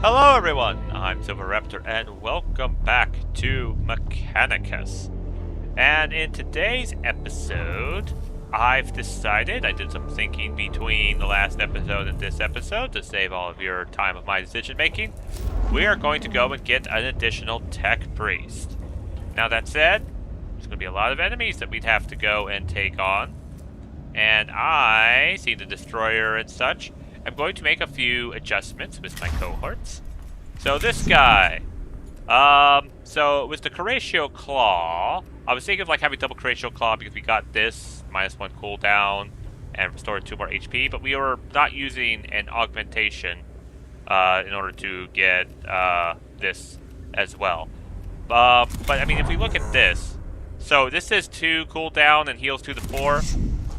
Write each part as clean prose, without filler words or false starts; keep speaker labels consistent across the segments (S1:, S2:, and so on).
S1: Hello everyone, I'm Silverraptor and welcome back to Mechanicus. And in today's episode, I've decided, I did some thinking between the last episode and this episode to save all of your time of my decision making. We are going to go and get an additional tech priest. Now that said, there's going to be a lot of enemies that we'd have to go and take on. And I, see the destroyer and such, I'm going to make a few adjustments with my cohorts. So this guy, so with the Curatio Claw, I was thinking of like having double Curatio Claw because we got this -1 cooldown and restored 2 more HP, but we were not using an augmentation in order to get this as well. But I mean, if we look at this, so this says 2 cooldown and heals 2 to 4.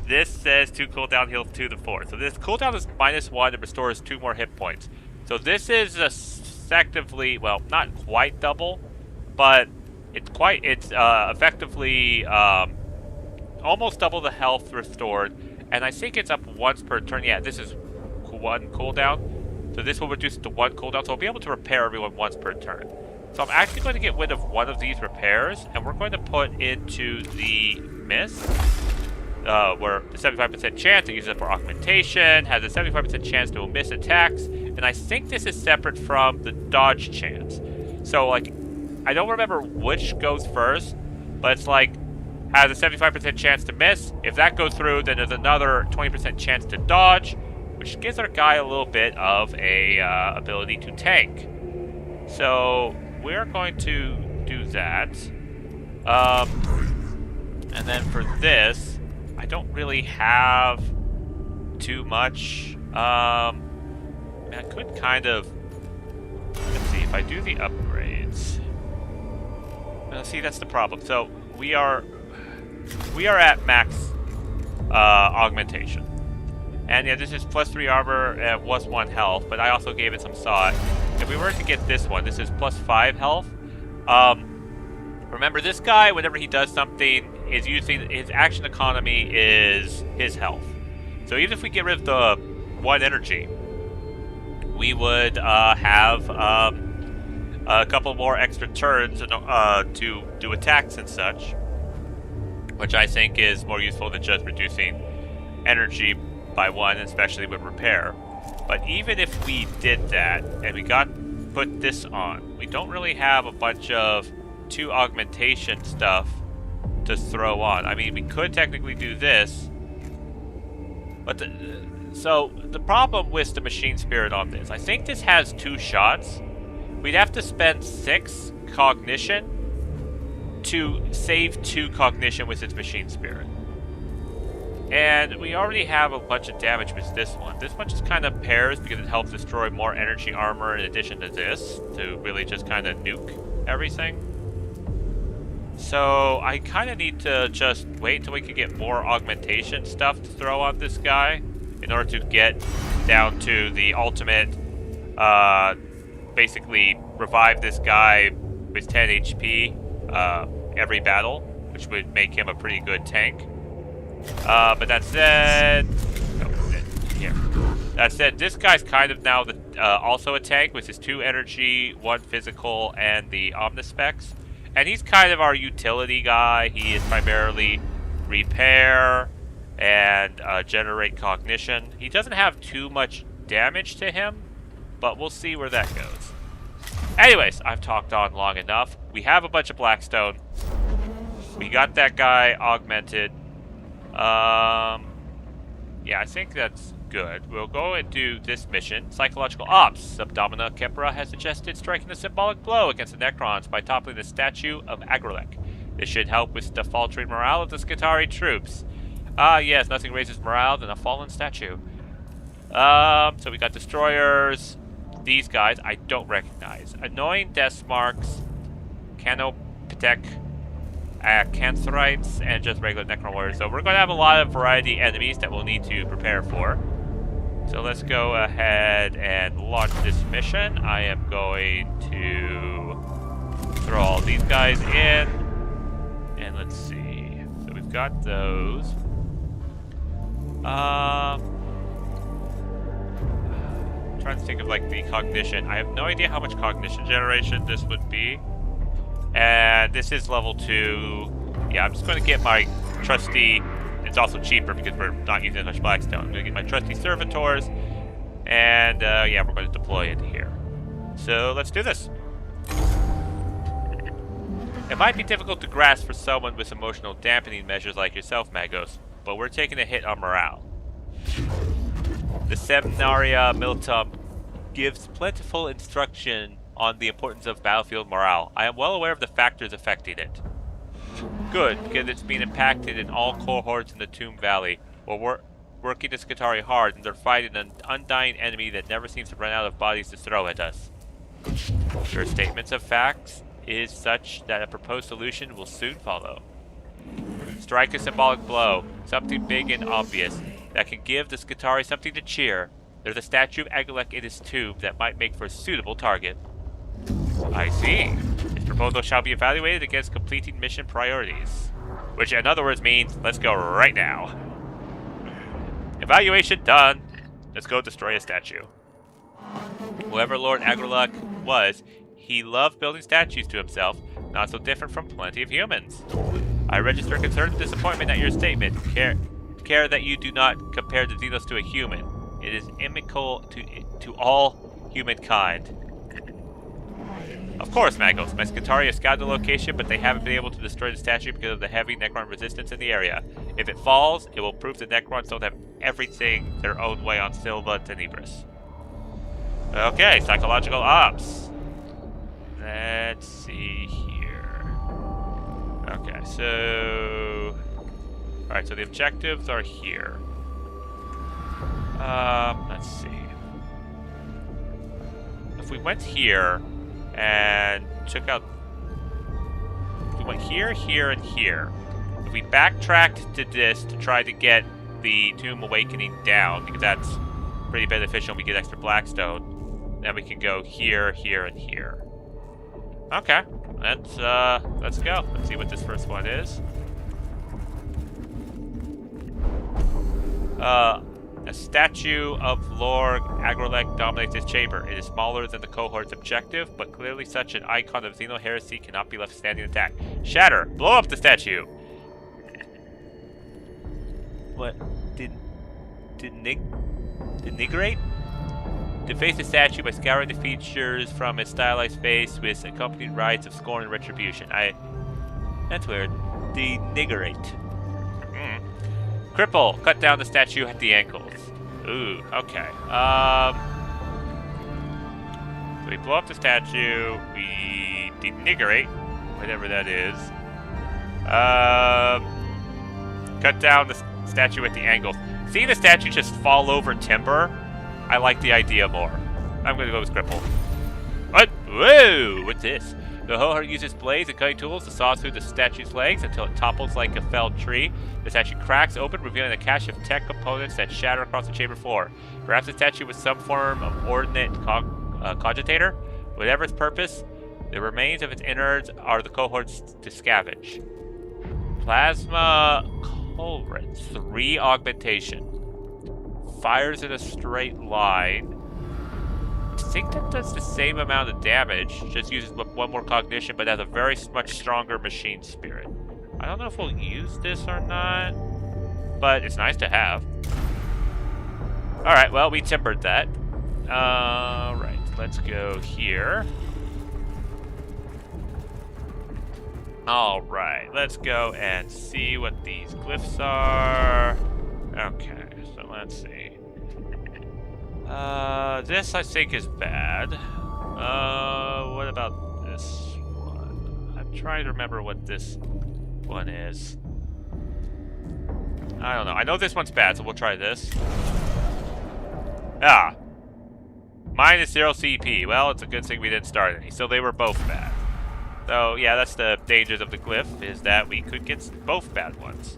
S1: This says 2 cooldown, heals 2 to 4. So this cooldown is -1 and restores 2 more hit points. So this is effectively, well, not quite double, but it's effectively almost double the health restored. And I think it's up once per turn. Yeah, this is 1 cooldown. So this will reduce it to 1 cooldown. So we'll be able to repair everyone once per turn. So I'm actually going to get rid of one of these repairs, and we're going to put into the mist. Where the 75% chance to use it for augmentation, has a 75% chance to miss attacks, and I think this is separate from the dodge chance. So, like, I don't remember which goes first, but it's like, has a 75% chance to miss. If that goes through, then there's another 20% chance to dodge, which gives our guy a little bit of a ability to tank. So, we're going to do that. And then for this, I don't really have too much. I could kind of, let's see, if I do the upgrades. See, that's the problem. So we are at max augmentation. And yeah, this is +3 armor and +1 health, but I also gave it some thought. If we were to get this one, this is +5 health. Remember, this guy, whenever he does something, is using his action economy is his health. So even if we get rid of the 1 energy, we would have a couple more extra turns to do attacks and such, which I think is more useful than just reducing energy by 1, especially with repair. But even if we did that and we put this on, we don't really have a bunch of 2 augmentation stuff to throw on. I mean, we could technically do this, but so the problem with the machine spirit on this, I think this has 2 shots. We'd have to spend 6 cognition to save 2 cognition with its machine spirit. And we already have a bunch of damage with this one. This one just kind of pairs because it helps destroy more energy armor in addition to this, to really just kind of nuke everything. So I kind of need to just wait until we can get more augmentation stuff to throw on this guy in order to get down to the ultimate, basically revive this guy with 10 HP every battle, which would make him a pretty good tank. But that said, that said, this guy's kind of now also a tank with his 2 energy, 1 physical, and the omnispecs. And he's kind of our utility guy. He is primarily repair and generate cognition. He doesn't have too much damage to him, but we'll see where that goes. Anyways, I've talked on long enough. We have a bunch of Blackstone. We got that guy augmented. Yeah, I think that's good. We'll go and do this mission. Psychological Ops. Subdomina Kepra has suggested striking a symbolic blow against the Necrons by toppling the statue of Agrelek. This should help with the faltering morale of the Skitarii troops. Yes, nothing raises morale than a fallen statue. So we got destroyers. These guys I don't recognize. Annoying death marks, Canopitek, Canthrites, and just regular Necron warriors. So we're going to have a lot of variety enemies that we'll need to prepare for. So let's go ahead and launch this mission. I am going to throw all these guys in. And let's see. So we've got those. trying to think of like the cognition. I have no idea how much cognition generation this would be. And this is level 2. Yeah, I'm just going to get my trusty... It's also cheaper because we're not using as much Blackstone. I'm going to get my trusty servitors. And, yeah, we're going to deploy it here. So, let's do this. It might be difficult to grasp for someone with emotional dampening measures like yourself, Magos, but we're taking a hit on morale. The Seminaria Militum gives plentiful instruction on the importance of battlefield morale. I am well aware of the factors affecting it. Good, because it's been impacted in all cohorts in the Tomb Valley. We're working the Skitarii hard, and they're fighting an undying enemy that never seems to run out of bodies to throw at us. Your statements of facts is such that a proposed solution will soon follow. Strike a symbolic blow, something big and obvious, that can give the Skitarii something to cheer. There's a statue of Agilek in his tomb that might make for a suitable target. I see. This proposal shall be evaluated against completing mission priorities. Which in other words means, let's go right now. Evaluation done. Let's go destroy a statue. Whoever Lord Agriluk was, he loved building statues to himself, not so different from plenty of humans. I register concern and disappointment at your statement. Care that you do not compare the Xenos to a human. It is inimical to all humankind. Of course, Magos. My Skitarii have scouted the location, but they haven't been able to destroy the statue because of the heavy Necron resistance in the area. If it falls, it will prove the Necrons don't have everything their own way on Silva and Tenebris. Okay, psychological ops. Let's see here. Okay, so... Alright, so the objectives are here. Let's see. If we went here and took out... If we went here, here, and here. If we backtracked to this to try to get the Tomb Awakening down, because that's pretty beneficial, we get extra Blackstone, then we can go here, here, and here. Okay, let's go. Let's see what this first one is. A statue of Lord Agrilek dominates this chamber. It is smaller than the cohort's objective, but clearly such an icon of Xeno heresy cannot be left standing intact. Shatter! Blow up the statue! What? Denigrate? Deface the statue by scouring the features from its stylized face with accompanying rites of scorn and retribution. That's weird. Denigrate. Cripple. Cut down the statue at the ankles. Ooh, okay. So we blow up the statue. We denigrate, whatever that is. Cut down the statue at the ankles. Seeing the statue just fall over timber, I like the idea more. I'm gonna go with cripple. What? Whoa! What's this? The Hohar uses blades and cutting tools to saw through the statue's legs until it topples like a felled tree. The statue cracks open, revealing a cache of tech components that shatter across the chamber floor. Perhaps the statue was some form of ordnate cogitator. Whatever its purpose, the remains of its innards are the cohorts to scavenge. Plasma Colrets, 3 augmentation. Fires in a straight line. I think that does the same amount of damage, just uses 1 more cognition, but has a very much stronger machine spirit. I don't know if we'll use this or not, but it's nice to have. Alright, well, we timbered that. Alright, let's go here. Alright, let's go and see what these glyphs are. Okay, so let's see. This I think is bad. What about this one? I'm trying to remember what this one is. I don't know. I know this one's bad, so we'll try this. Ah! -0 CP. Well, it's a good thing we didn't start any. So they were both bad. So, yeah, that's the dangers of the glyph, is that we could get both bad ones.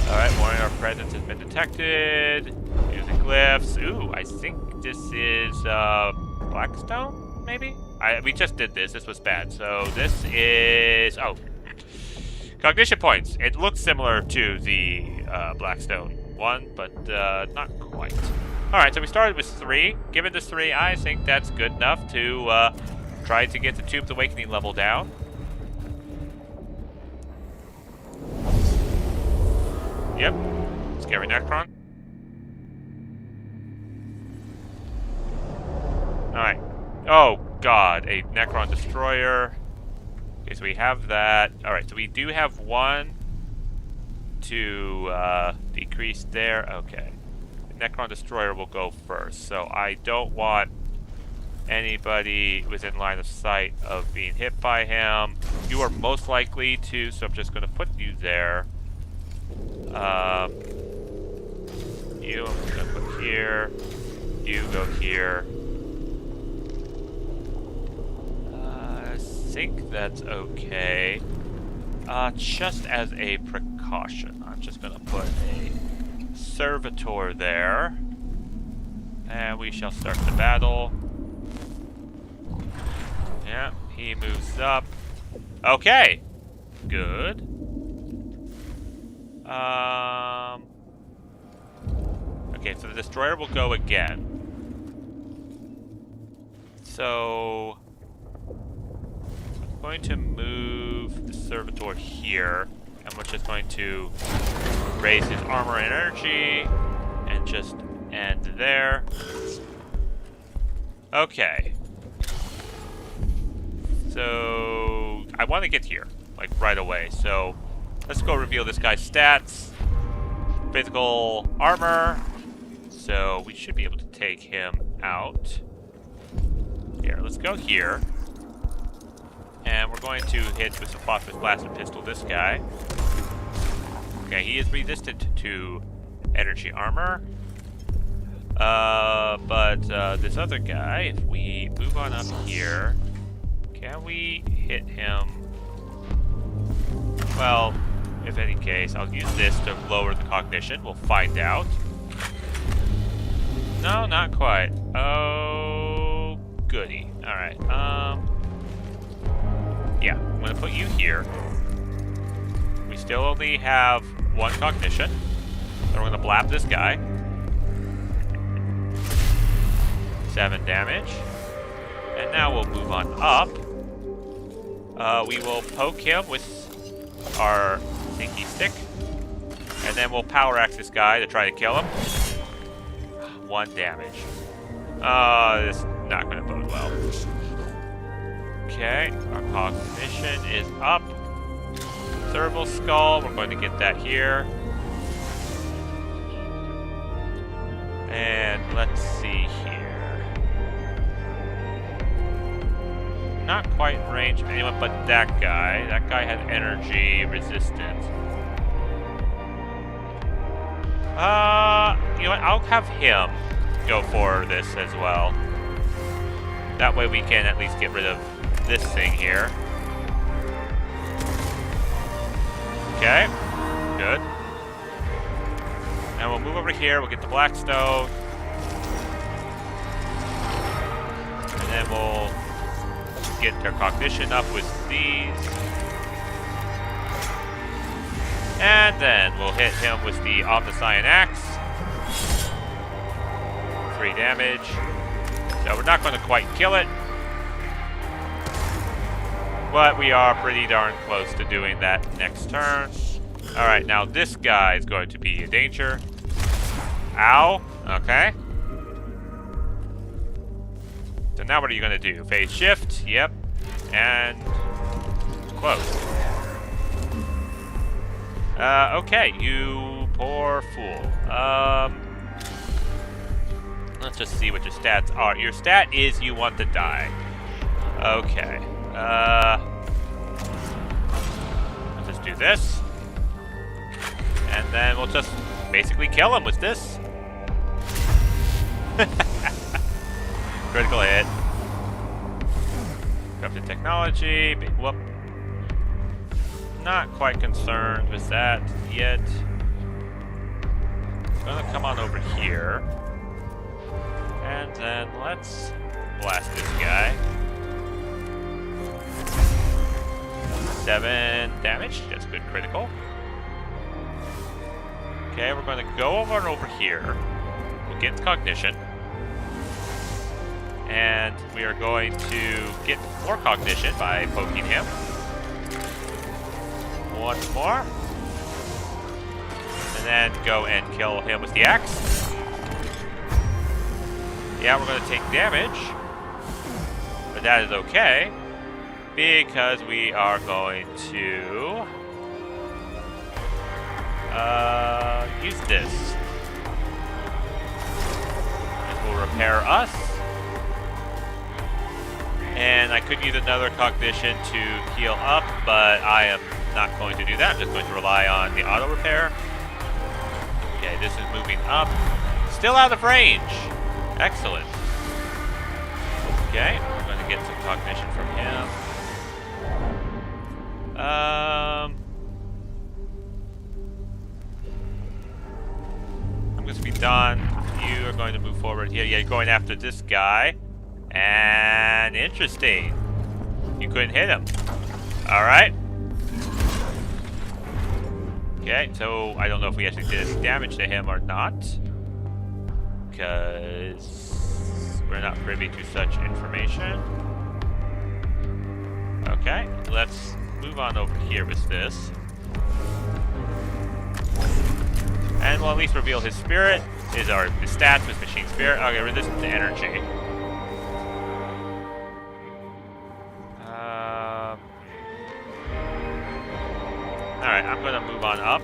S1: Alright, warning our presence has been detected. Here's the glyphs. Ooh, I think this is, Blackstone, maybe? We just did this. This was bad. So this is... Oh. Cognition points. It looks similar to the, Blackstone one, but, not quite. Alright, so we started with 3. Given this 3, I think that's good enough to try to get the Tube's Awakening level down. Yep. Scary Necron. Alright. Oh, God. A Necron Destroyer. Okay, so we have that. Alright, so we do have 1 to decrease there. Okay. The Necron Destroyer will go first. So I don't want anybody within line of sight of being hit by him. You are most likely to, so I'm just going to put you there. You, I'm going to put here. You go here. I think that's okay. Just as a precaution, I'm just going to put a Servitor there. And we shall start the battle. Yeah, he moves up. Okay. Good. Okay, so the Destroyer will go again. So I'm going to move the Servitor here, and we're just going to raise his armor and energy, and just end there. Okay. So I want to get here, like right away. So let's go reveal this guy's stats. Physical armor. So we should be able to take him out. Here, let's go here. And we're going to hit with the Phosphorus Blaster Pistol this guy. Okay, he is resistant to energy armor. But this other guy, if we move on up here, can we hit him? Well, if any case, I'll use this to lower the cognition. We'll find out. No, not quite. Oh, goody. Alright, yeah, I'm gonna put you here. We still only have 1 cognition. So we're gonna blap this guy. 7 damage. And now we'll move on up. We will poke him with our Stinky Stick. And then we'll Power Axe this guy to try to kill him. 1 damage. This is not going to bode well. Okay, our cognition is up. Cervical Skull, we're going to get that here. And let's see here. Not quite in range of anyone but that guy. That guy has energy resistance. You know what? I'll have him go for this as well. That way we can at least get rid of this thing here. Okay, good. And we'll move over here, we'll get the Blackstone. And then we'll get their cognition up with these. And then we'll hit him with the Omniscient Axe. 3 damage. So we're not going to quite kill it. But we are pretty darn close to doing that next turn. Alright, now this guy is going to be a danger. Ow. Okay. So now what are you going to do? Phase shift? Yep. And close. Okay, you poor fool. Let's just see what your stats are. Your stat is you want to die. Okay. Let's just do this. And then we'll just basically kill him with this. Critical hit. Corrupted technology. Big whoop. Not quite concerned with that yet. I'm gonna come on over here. And then let's blast this guy. 7 damage. That's good critical. Okay, we're going to go over and over here. We'll get cognition. And we are going to get more cognition by poking him. Once more. And then go and kill him with the axe. Yeah, we're going to take damage. But that is okay. Because we are going to use this. This will repair us. And I could use another cognition to heal up, but I am not going to do that. I'm just going to rely on the auto repair. Okay, this is moving up. Still out of range. Excellent. Okay, we're going to get some cognition from him. I'm going to be done. You are going to move forward here. Yeah, you're going after this guy. And interesting. You couldn't hit him. Alright. Okay, so I don't know if we actually did any damage to him or not. Because we're not privy to such information. Okay, let's move on over here with this. And we'll at least reveal his spirit. His stats with machine spirit. Okay, resistance to energy. Alright, I'm going to move on up.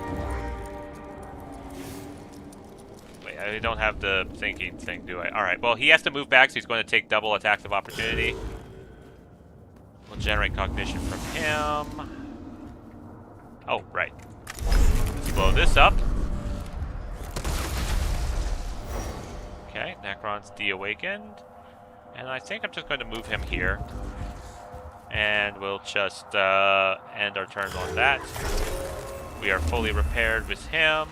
S1: Wait, I don't have the thinking thing, do I? Alright, well, he has to move back, so he's going to take double attacks of opportunity. We'll generate cognition from him. Oh, right. Let's blow this up. Okay, Necron's de-awakened. And I think I'm just going to move him here. And we'll just end our turn on that. We are fully repaired with him.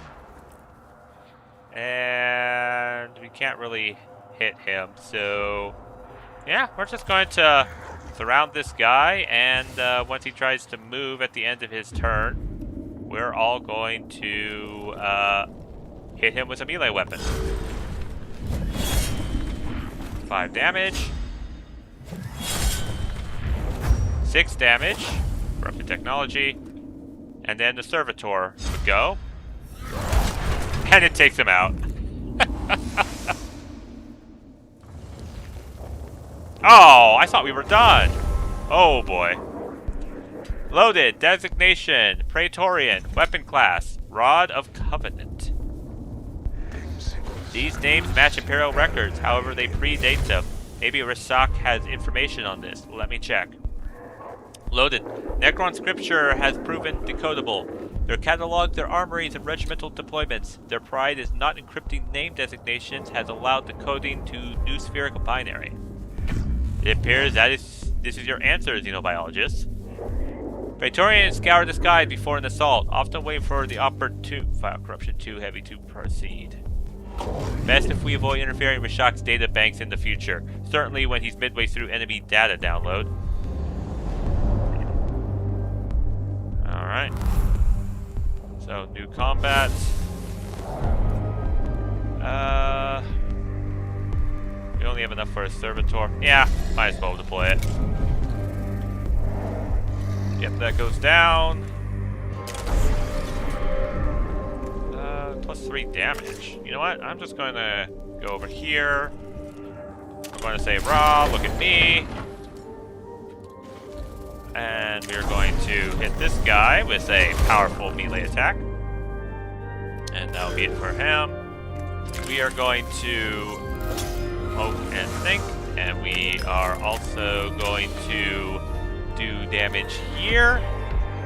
S1: And we can't really hit him. So, yeah, we're just going to surround this guy. And once he tries to move at the end of his turn, we're all going to hit him with a melee weapon. 5 damage. 6 damage, corrupted technology, and then the servitor would go, and it takes him out. Oh, I thought we were done. Oh boy. Loaded, designation, Praetorian, weapon class, Rod of Covenant. These names match Imperial records, however they predate them. Maybe Rasak has information on this. Let me check. Loaded. Necron scripture has proven decodable. Their catalog, their armories, and regimental deployments. Their pride is not encrypting name designations has allowed decoding to new spherical binary. It appears that this is your answer, xenobiologists. Praetorians scour the sky before an assault, often waiting for the opportune file corruption too heavy to proceed. Best if we avoid interfering with Shock's data banks in the future. Certainly when he's midway through enemy data download. Alright. So, new combat. We only have enough for a servitor. Yeah, might as well deploy it. Yep, that goes down. Plus 3 damage. You know what? I'm just going to go over here. I'm going to say, Rob, look at me. And we are going to hit this guy with a powerful melee attack. And that'll be it for him. We are going to poke and think. And we are also going to do damage here.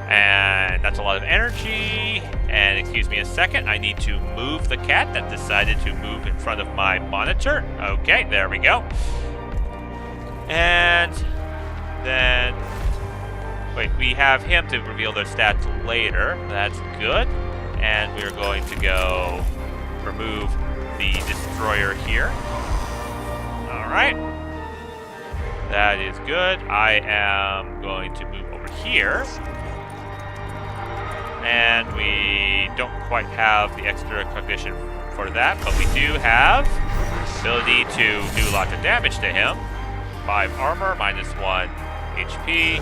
S1: And that's a lot of energy. And excuse me a second, I need to move the cat that decided to move in front of my monitor. Okay, there we go. And then, wait, we have him to reveal their stats later. That's good. And we're going to go remove the destroyer here. Alright. That is good. I am going to move over here. And we don't quite have the extra cognition for that, but we do have ability to do lots of damage to him. 5 armor, -1 HP.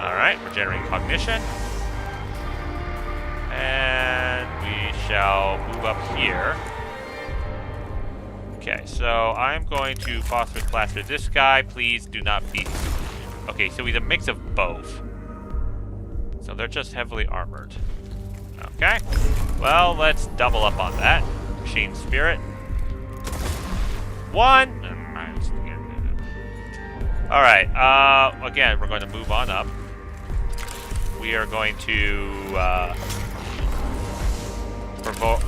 S1: Alright, we're generating cognition. And we shall move up here. Okay, so I'm going to phosphorus blaster this guy. Please do not be... Okay, so he's a mix of both. So they're just heavily armored. Okay. Well, let's double up on that. Machine Spirit. 1! Alright, again, we're going to move on up. We are going to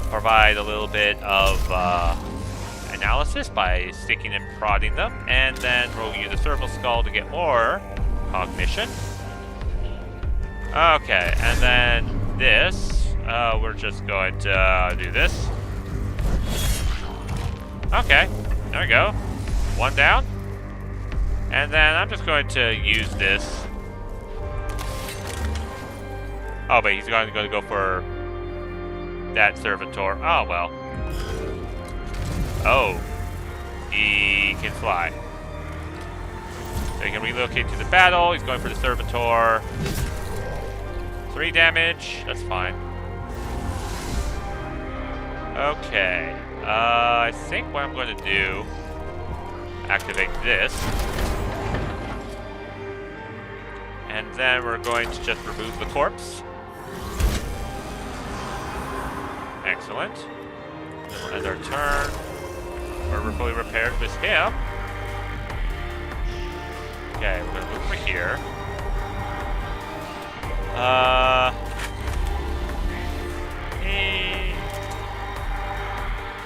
S1: provide a little bit of analysis by sticking and prodding them, and then we'll use the Cervical Skull to get more cognition. Okay, and then this, we're just going to do this. Okay, there we go. 1 down. And then I'm just going to use this. Oh, but he's going to go for that servitor. Oh, well. Oh. He can fly. So he can relocate to the battle. He's going for the servitor. 3 damage. That's fine. Okay. I think what I'm going to do... Activate this. And then we're going to just remove the corpse. Excellent. Then we'll end our turn. We're fully repaired with him. Okay, we're gonna move over here.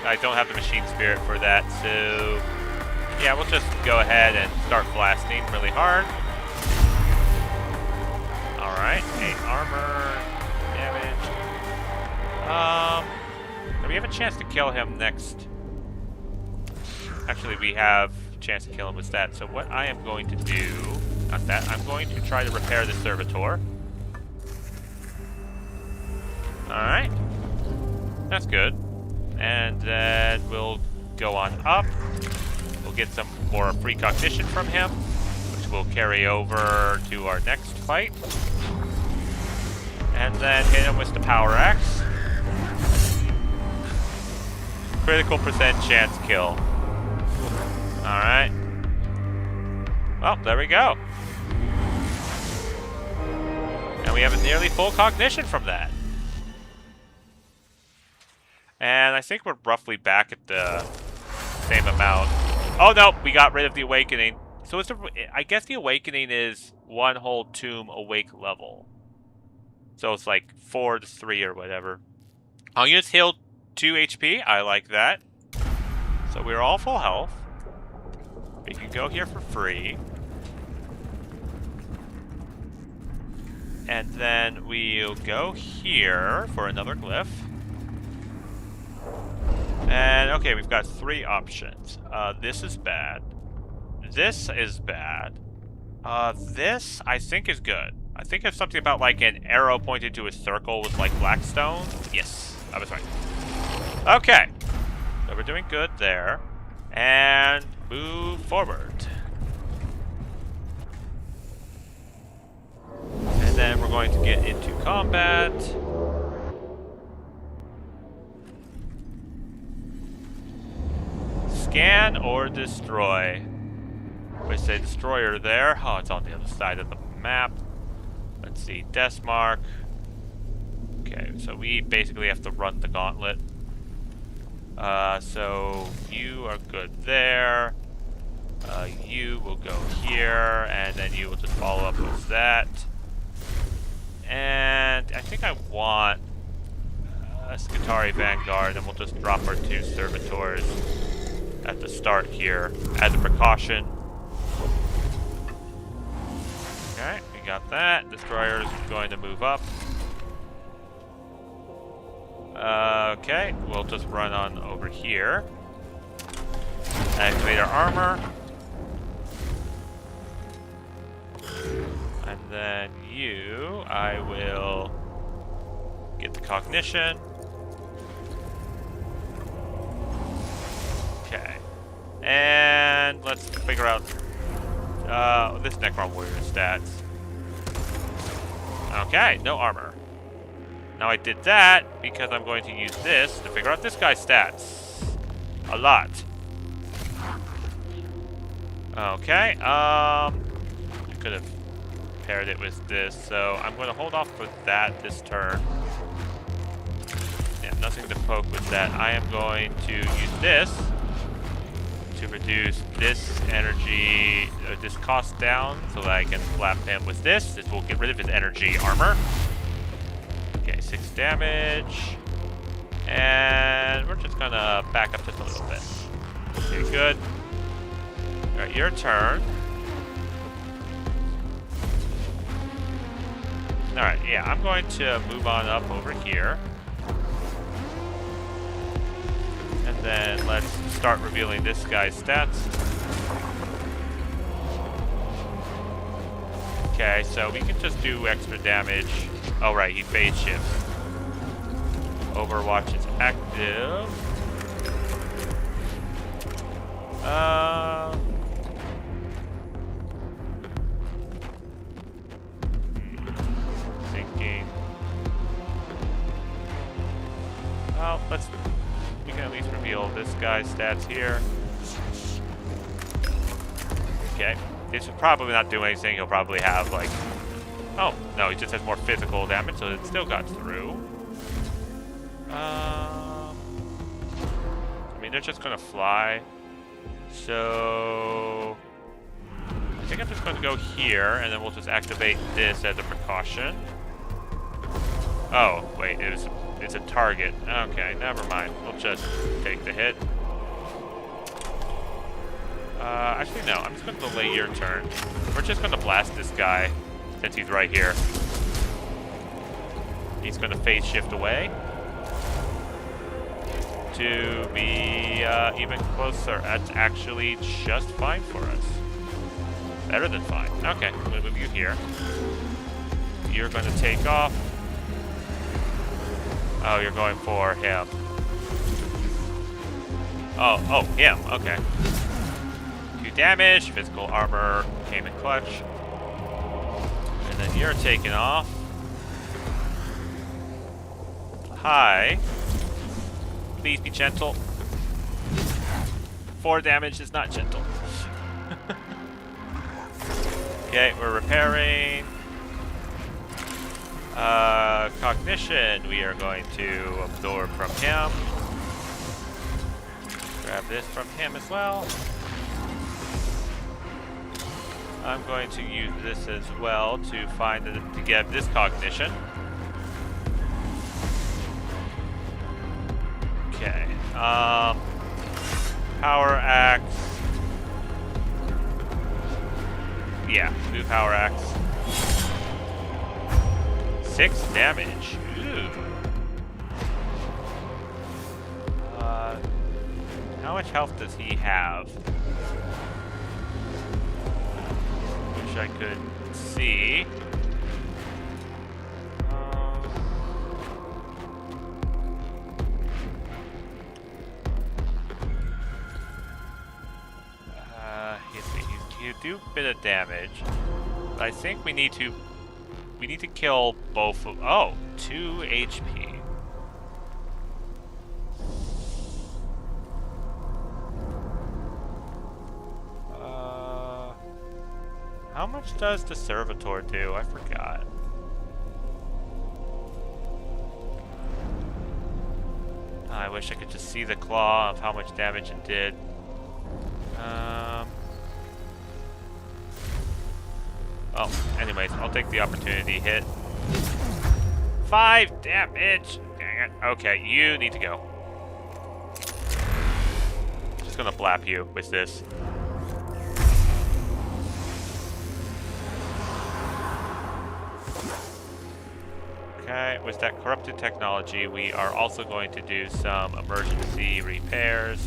S1: I don't have the machine spirit for that, so yeah, we'll just go ahead and start blasting really hard. Alright, 8 armor, damage. Do we have a chance to kill him next? Actually, we have a chance to kill him with that. So what I am going to do, not that, I'm going to try to repair the servitor. Alright. That's good. And then we'll go on up. We'll get some more free cognition from him, which will carry over to our next fight. And then hit him with the power axe. Critical percent chance kill. Alright. Well, there we go. And we have a nearly full cognition from that. And I think we're roughly back at the same amount. Oh no, we got rid of the awakening. So it's I guess the awakening is 1 whole tomb awake level. So it's like 4 to 3 or whatever. I'll use heal 2 HP. I like that. So we're all full health. We can go here for free. And then we'll go here for another glyph. And okay, we've got 3 options. This is bad. This is bad. This I think is good. I think it's something about like an arrow pointed to a circle with like Blackstone. Yes, I was right. Okay, so we're doing good there. And move forward. And then we're going to get into combat. Scan or destroy. We say destroyer there. Oh, it's on the other side of the map. Let's see, death mark. Okay, so we basically have to run the gauntlet. So you are good there. You will go here, and then you will just follow up with that. And I think I want a Skitari Vanguard, and we'll just drop our 2 servitors at the start here as a precaution. Okay, we got that. Destroyer is going to move up. Okay, we'll just run on over here. Activate our armor. And then you, I will get the cognition. And let's figure out this Necron Warrior stats. Okay, no armor. Now I did that because I'm going to use this to figure out this guy's stats. A lot. Okay, I could have paired it with this, so I'm going to hold off for that this turn. Yeah, nothing to poke with that. I am going to use this to reduce this energy, this cost down, so that I can flap him with this. This will get rid of his energy armor. Okay, 6 damage. And we're just gonna back up just a little bit. Okay, good. Alright, your turn. Alright, yeah, I'm going to move on up over here. And then let's start revealing this guy's stats. Okay, so we can just do extra damage. Oh, right, he phase shifts. Overwatch is active. Thinking. Well, we can at least reveal this guy's stats here. Okay. This is probably not doing anything. He'll probably have, like... Oh, no, he just has more physical damage, so it still got through. I mean, they're just gonna fly. So... I think I'm just going to go here, and then we'll just activate this as a precaution. Oh, wait, it's a target. Okay, never mind. We'll just take the hit. Actually, no. I'm just going to delay your turn. We're just going to blast this guy, since he's right here. He's going to phase shift away. To be even closer. That's actually just fine for us. Better than fine. Okay, I'm going to move you here. You're going to take off. Oh, you're going for him. Oh, him. Okay. 2 damage. Physical armor came in clutch. And then you're taking off. Hi. Please be gentle. 4 damage is not gentle. Okay, we're repairing. Cognition, we are going to absorb from him. Grab this from him as well. I'm going to use this as well to get this cognition. Okay. Power axe. Yeah, new power axe. 6 damage. Ooh. How much health does he have? Wish I could see. He'll do a bit of damage. But I think we need to kill both of... Oh, 2 HP. How much does the Servitor do? I forgot. I wish I could just see the claw of how much damage it did. Oh, anyways, I'll take the opportunity hit. 5 damage! Dang it. Okay, you need to go. Just gonna blap you with this. Okay, with that corrupted technology, we are also going to do some emergency repairs.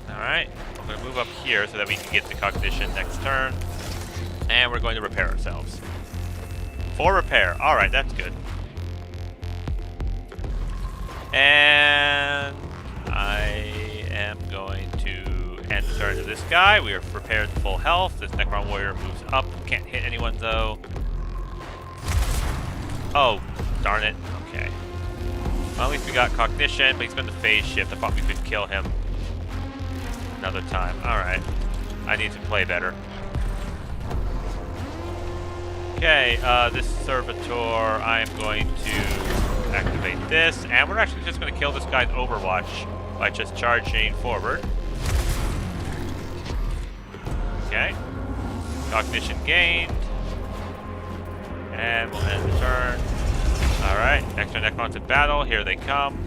S1: Alright, we're going to move up here so that we can get the cognition next turn. And we're going to repair ourselves. 4 repair. Alright, that's good. And I am going to end the turn to this guy. We are prepared to full health. This Necron Warrior moves up. Can't hit anyone though. Oh, darn it. Okay. Well, at least we got cognition, but he's been the phase shift. I thought we could kill him another time. Alright. I need to play better. Okay, this Servitor, I am going to activate this, and we're actually just going to kill this guy's Overwatch by just charging forward. Okay. Cognition gained. And we'll end the turn. Alright, extra Necrons in battle. Here they come.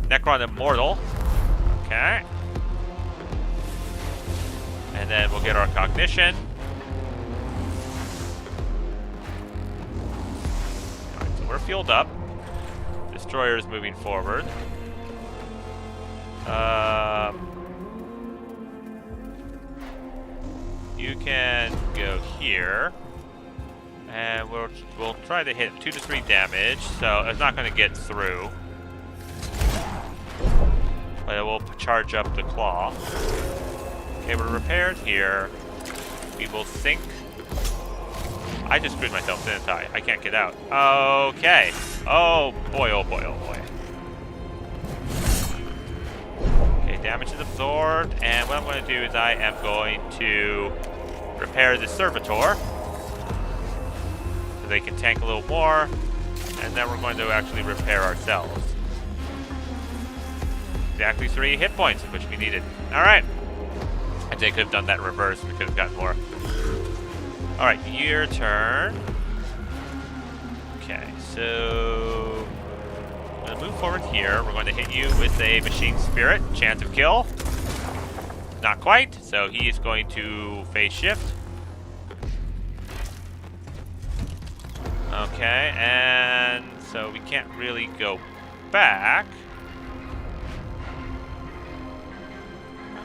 S1: Necron Immortal. Okay. And then we'll get our cognition. Alright, so we're fueled up. Destroyer is moving forward. You can go here. And we'll try to hit 2 to 3 damage, so it's not going to get through. But it will charge up the claw. Okay, we're repaired here. We will sink. I just screwed myself, didn't I? I can't get out. Okay. Oh boy, oh boy, oh boy. Okay, damage is absorbed, and what I'm going to do is I am going to repair the Servitor. So they can tank a little more, and then we're going to actually repair ourselves. Exactly 3 hit points, which we needed. Alright. I think I could have done that in reverse. We could have gotten more. Alright, your turn. Okay, so I'm going to move forward here. We're going to hit you with a Machine Spirit. Chance of kill. Not quite, so he is going to phase shift. Okay, and so we can't really go back.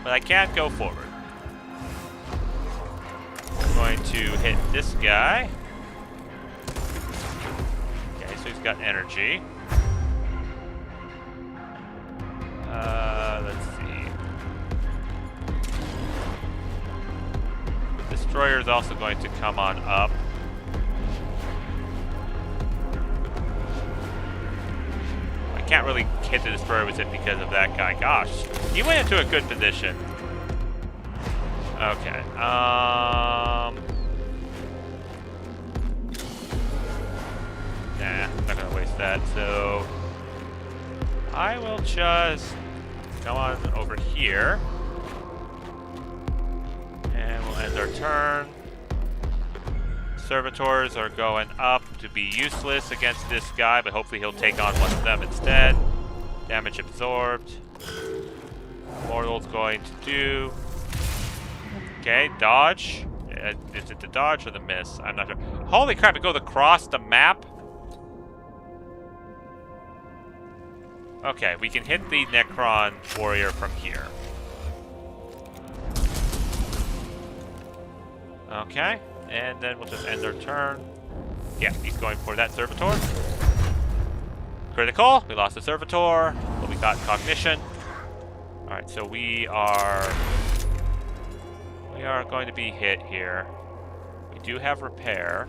S1: But I can't go forward. I'm going to hit this guy. Okay, so he's got energy. Let's see. Destroyer is also going to come on up. I can't really hit the Destroyer with it because of that guy. Gosh, he went into a good position. Okay. Nah, I'm not gonna waste that. So I will just go on over here, and we'll end our turn. Servitors are going up to be useless against this guy, but hopefully he'll take on one of them instead. Damage absorbed. Mortal's going to do... Okay, dodge. Is it the dodge or the miss? I'm not sure. Holy crap, it goes across the map? Okay, we can hit the Necron Warrior from here. Okay, and then we'll just end our turn. Yeah, he's going for that Servitor. Critical. We lost the Servitor, but we got cognition. Alright, so we are going to be hit here. We do have repair.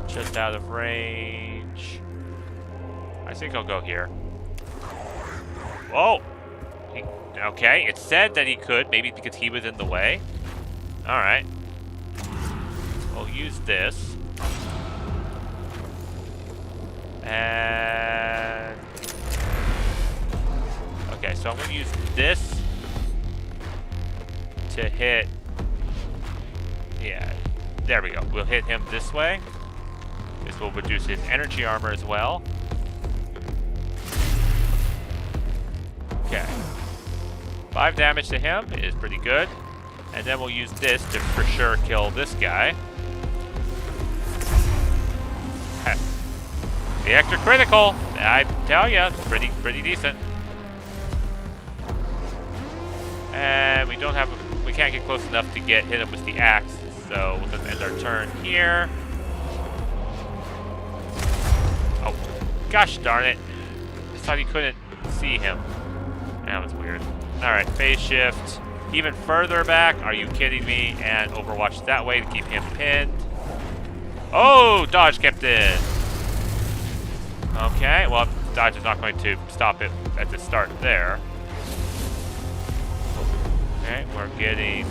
S1: Just out of range. I think I'll go here. Whoa! Okay, it said that he could, maybe because he was in the way. Alright. We'll use this. And... okay, so I'm going to use this to hit... yeah, there we go. We'll hit him this way. This will reduce his energy armor as well. Okay. 5 damage to him is pretty good. And then we'll use this to for sure kill this guy. The extra critical, I tell ya, pretty decent. And we can't get close enough to hit him with the axe, so we'll just end our turn here. Gosh darn it. I thought he couldn't see him. That was weird. Alright, phase shift. Even further back. Are you kidding me? And Overwatch that way to keep him pinned. Oh, dodge kept in. Okay, well, dodge is not going to stop it at the start there. Okay, we're getting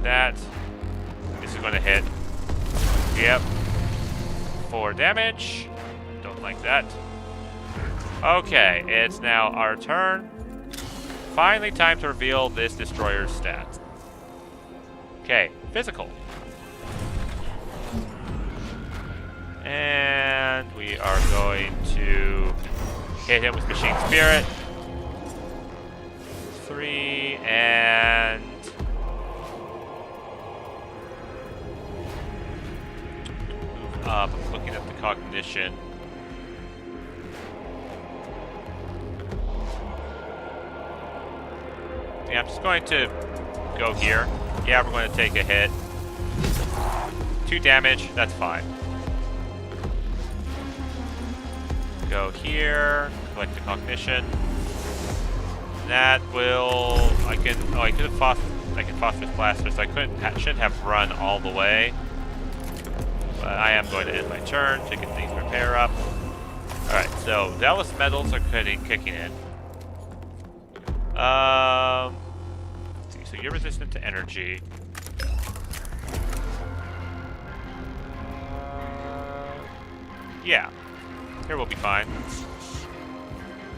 S1: that. This is going to hit. Yep. 4 damage. Don't like that. Okay, it's now our turn. Finally time to reveal this destroyer's stats. Okay, physical. And we are going to hit him with Machine Spirit. 3 and... move up. I'm looking at the cognition. Yeah, I'm just going to go here. Yeah, we're going to take a hit. 2 damage, that's fine. Go here, collect the cognition. That will... I can phosphorus blaster, so I shouldn't have run all the way. But I am going to end my turn to get these repair up. Alright, so Dallas medals are kicking in. Let's see, so you're resistant to energy. Yeah, here we'll be fine.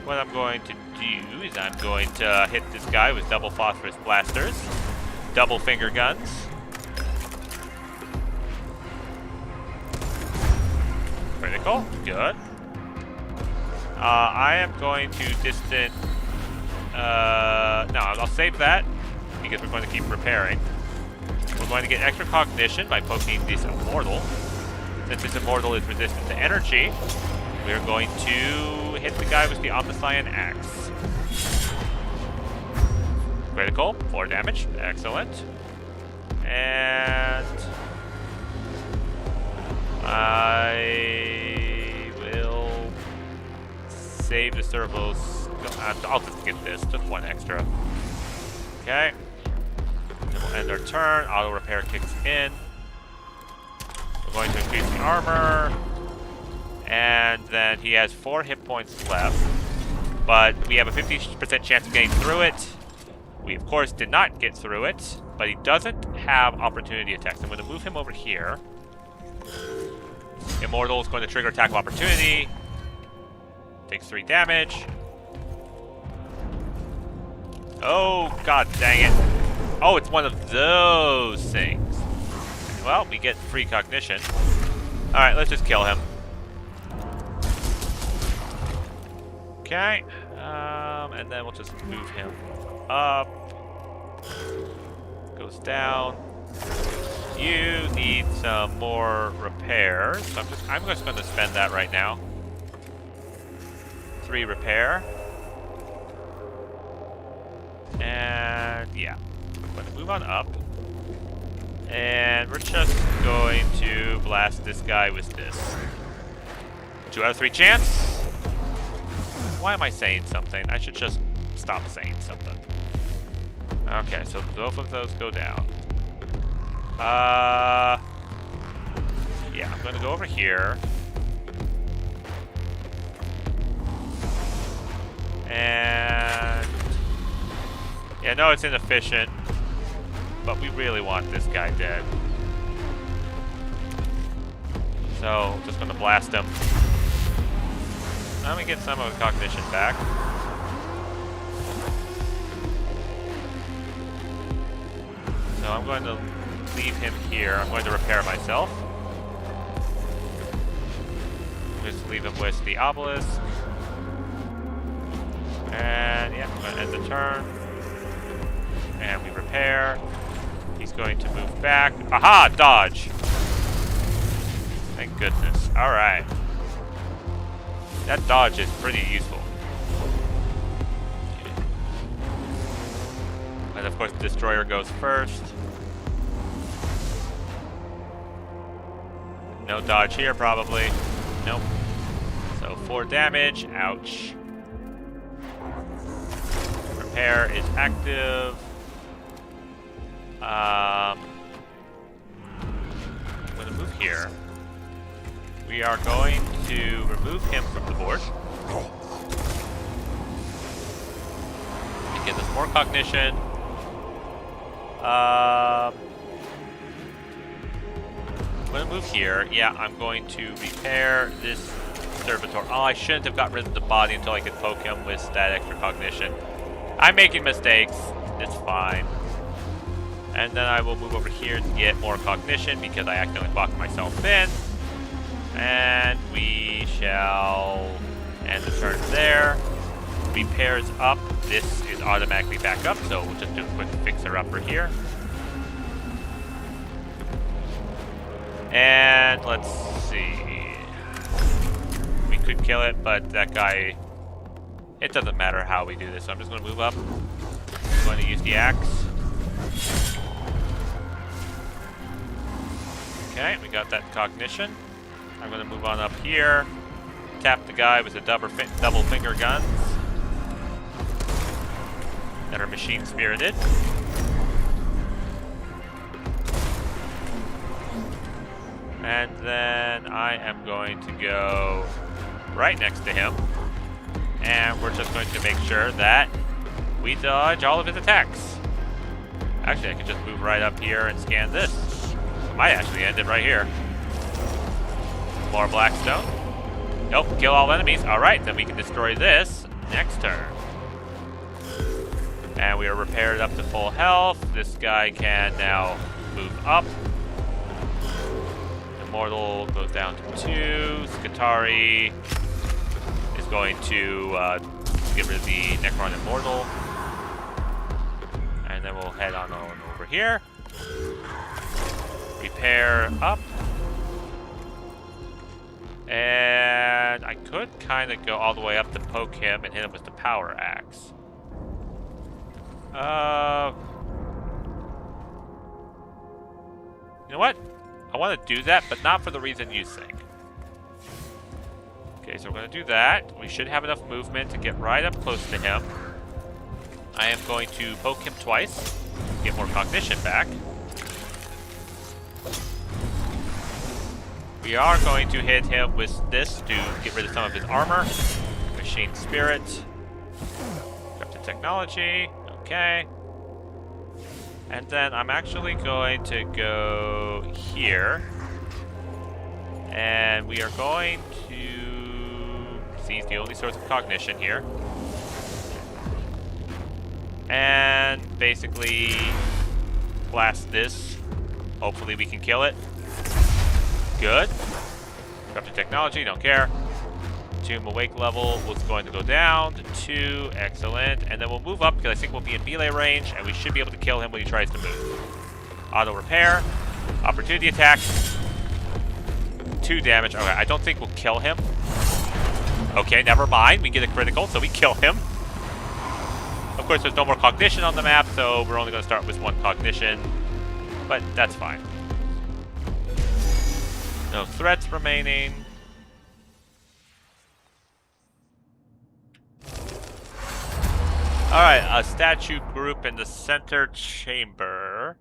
S1: What I'm going to do is I'm going to hit this guy with double phosphorus blasters, double finger guns. Critical, good. I am going to distant. No, I'll save that because we're going to keep repairing. We're going to get extra cognition by poking this immortal. Since this immortal is resistant to energy, we're going to hit the guy with the Omniscient Axe. Critical, 4 damage, excellent. And I will save the servos. I'll just get this, just 1 extra. Okay. Then we'll end our turn. Auto repair kicks in. We're going to increase the armor. And then he has 4 hit points left. But we have a 50% chance of getting through it. We, of course, did not get through it. But he doesn't have opportunity attacks. I'm going to move him over here. Immortal is going to trigger attack of opportunity. Takes 3 damage. Oh, god dang it. Oh, it's one of those things. Well, we get free cognition. Alright, let's just kill him. Okay. And then we'll just move him up. Goes down. You need some more repairs. So I'm just going to spend that right now. 3 repair. And yeah, I'm going to move on up. And we're just going to blast this guy with this. 2 out of 3 chance. Why am I saying something? I should just stop saying something. Okay, so both of those go down. Yeah, I'm going to go over here. And yeah, no, it's inefficient, but we really want this guy dead. So, just gonna blast him. Let me get some of the cognition back. So I'm going to leave him here. I'm going to repair myself. Just leave him with the obelisk. And yeah, I'm going to end the turn. And we repair. He's going to move back. Aha! Dodge! Thank goodness. Alright. That dodge is pretty useful. And of course the destroyer goes first. No dodge here probably. Nope. So 4 damage. Ouch. Repair is active. I'm going to move here. We are going to remove him from the board. And give us more cognition. I'm going to move here. Yeah, I'm going to repair this servitor. Oh, I shouldn't have got rid of the body until I could poke him with that extra cognition. I'm making mistakes. It's fine. And then I will move over here to get more cognition because I accidentally locked myself in. And we shall end the turn there. Repairs up. This is automatically back up, so we'll just do a quick fixer-upper here. And let's see. We could kill it, but that guy... It doesn't matter how we do this, so I'm just going to move up. I'm going to use the axe. Okay, we got that cognition. I'm going to move on up here. Tap the guy with the double finger guns that are machine spirited. And then I am going to go right next to him. And we're just going to make sure that we dodge all of his attacks. Actually, I could just move right up here and scan this. Might actually end it right here. More Blackstone. Nope, kill all enemies. Alright, then we can destroy this next turn. And we are repaired up to full health. This guy can now move up. Immortal goes down to 2. Skatari is going to get rid of the Necron Immortal. And then we'll head on over here. Repair up. And I could kind of go all the way up to poke him and hit him with the power axe. You know what? I want to do that, but not for the reason you think. Okay, so we're going to do that. We should have enough movement to get right up close to him. I am going to poke him twice, get more cognition back. We are going to hit him with this to get rid of some of his armor. Machine Spirit. Corrupted Technology. Okay. And then I'm actually going to go here. And we are going to seize the only source of cognition here. And basically blast this. Hopefully we can kill it. Good. Corrupted Technology, don't care. Tomb Awake level was going to go down to 2. Excellent. And then we'll move up because I think we'll be in melee range and we should be able to kill him when he tries to move. Auto repair. Opportunity attack. 2 damage. Okay, I don't think we'll kill him. Okay, never mind. We get a critical, so we kill him. Of course, there's no more cognition on the map, so we're only going to start with 1 cognition. But that's fine. No threats remaining. Alright, a statue group in the center chamber.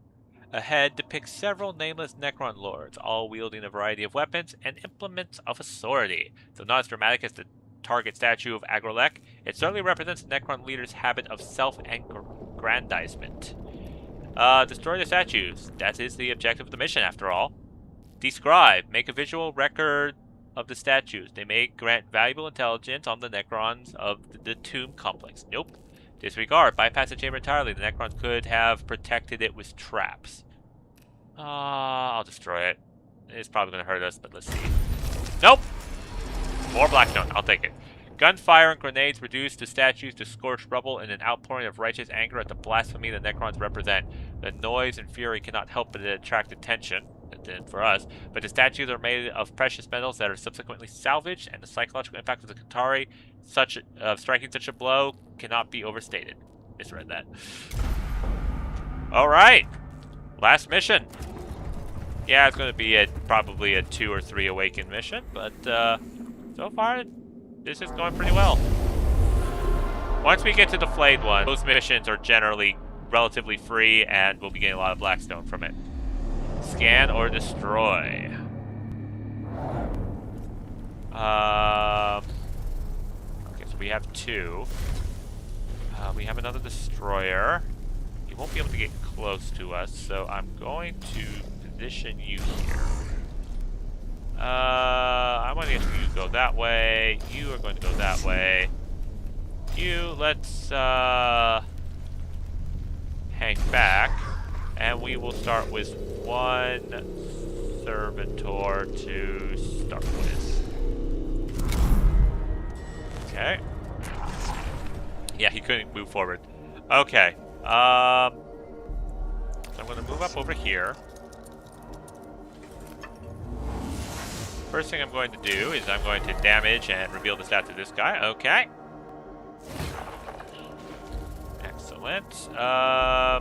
S1: Ahead depicts several nameless Necron lords, all wielding a variety of weapons and implements of authority. Though not as dramatic as the target statue of Agrolek, it certainly represents the Necron leader's habit of self-aggrandizement. Destroy the statues. That is the objective of the mission, after all. Describe. Make a visual record of the statues. They may grant valuable intelligence on the Necrons of the tomb complex. Nope. Disregard. Bypass the chamber entirely. The Necrons could have protected it with traps. I'll destroy it. It's probably going to hurt us, but let's see. Nope. More Blackstone. I'll take it. Gunfire and grenades reduce the statues to scorched rubble in an outpouring of righteous anger at the blasphemy the Necrons represent. The noise and fury cannot help but attract attention. For us, but the statues are made of precious metals that are subsequently salvaged, and the psychological impact of the Qatari striking such a blow cannot be overstated. Misread that. Alright. Last mission. Yeah, it's going to be probably a 2 or 3 awakened mission, but so far this is going pretty well. Once we get to the flayed one, those missions are generally relatively free, and we'll be getting a lot of Blackstone from it. Scan or destroy. Okay, so we have 2. We have another destroyer. He won't be able to get close to us, so I'm going to position you here. I want to get you to go that way. You are going to go that way. You, let's hang back, and we will start with 1 servitor to start with. Okay. Yeah, he couldn't move forward. Okay. So I'm going to move up over here. First thing I'm going to do is I'm going to damage and reveal the stats of this guy. Okay. Excellent. Yeah,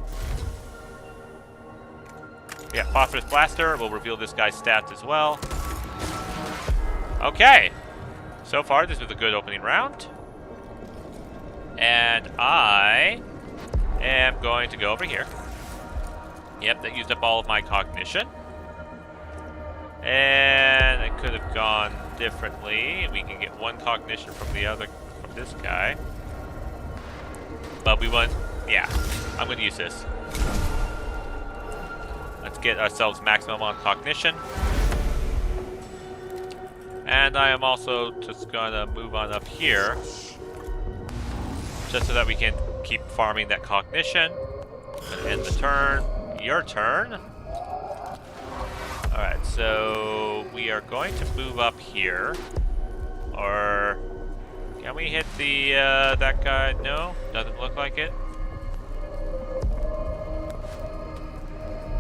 S1: Phosphorus Blaster will reveal this guy's stats as well. Okay. So far, this was a good opening round. And I am going to go over here. Yep, that used up all of my cognition. And it could have gone differently. We can get 1 cognition from this guy. But we want, yeah, I'm going to use this. Let's get ourselves maximum on cognition. And I am also just going to move on up here, just so that we can keep farming that cognition. I'm going to end the turn. Your turn. Alright, so we are going to move up here. Or can we hit the that guy? No, doesn't look like it.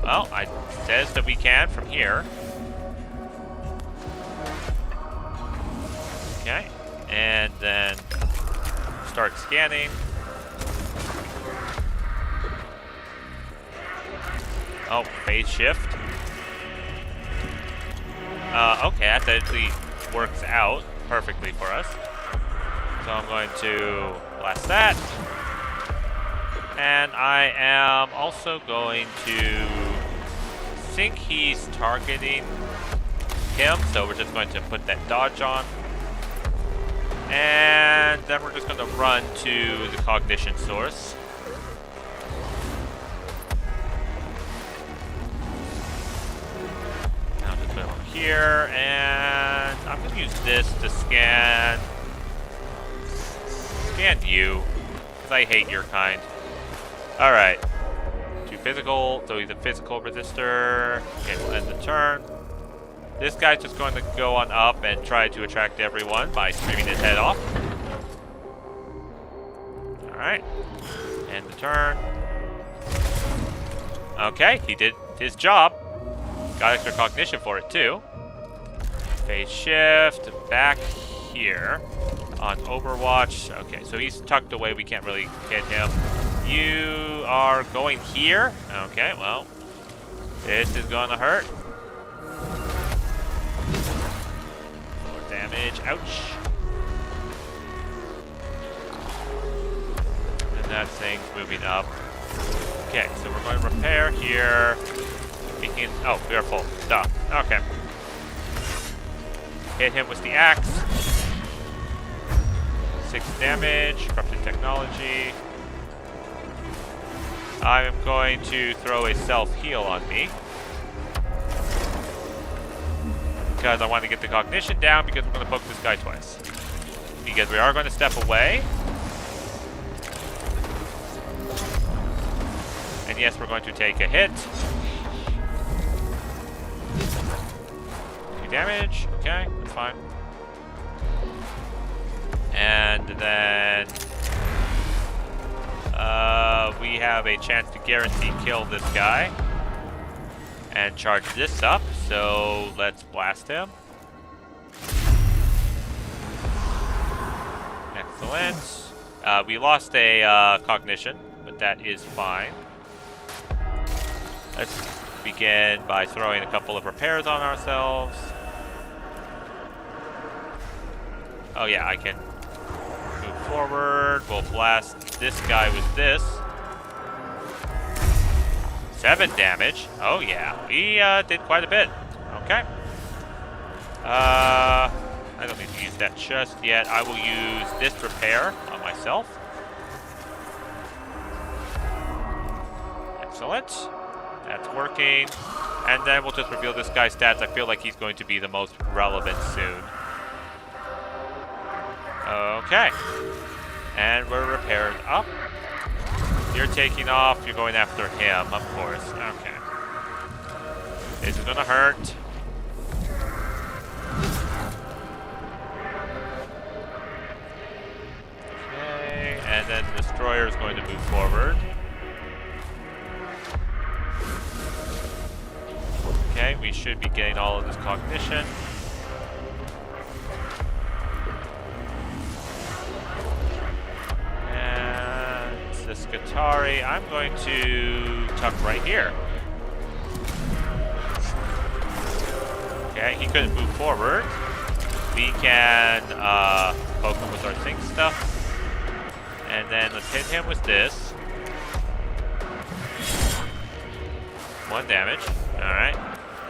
S1: Well, it says that we can from here. Okay, and then start scanning. Oh, phase shift. Okay, that actually works out perfectly for us. So I'm going to blast that. And I am also going to think he's targeting him, so we're just going to put that dodge on. And then we're just going to run to the cognition source. Now just put it over here, and I'm going to use this to scan you, because I hate your kind. Alright. 2 physical, so he's a physical resistor. Okay, we'll end the turn. This guy's just going to go on up and try to attract everyone by screaming his head off. Alright. End the turn. Okay, he did his job. Got extra cognition for it, too. Phase shift back here on Overwatch. Okay, so he's tucked away. We can't really hit him. You are going here. Okay, well, this is going to hurt. More damage. Ouch. And that thing's moving up. Okay, so we're going to repair here. We can. Oh, we are full. Duh. Okay. Hit him with the axe. 6 damage. Corrupted technology. I'm going to throw a self-heal on me. Because I want to get the cognition down, because we're going to poke this guy twice. Because we are going to step away. And yes, we're going to take a hit. 2 damage. Okay, that's fine. And then we have a chance to guarantee kill this guy and charge this up, so let's blast him. Excellent. We lost a cognition, but that is fine. Let's begin by throwing a couple of repairs on ourselves. Oh yeah, I can move forward. We'll blast this guy with this. 7 damage. Oh yeah, we did quite a bit. Okay. I don't need to use that just yet. I will use this repair on myself. Excellent. That's working. And then we'll just reveal this guy's stats. I feel like he's going to be the most relevant soon. Okay. And we're repaired up. You're taking off. You're going after him, of course. Okay. This is going to hurt. Okay. And then the destroyer is going to move forward. Okay, we should be getting all of this cognition. And this Skitarii, I'm going to tuck right here. Okay, he couldn't move forward. We can poke him with our Think stuff. And then let's hit him with this. 1 damage. Alright.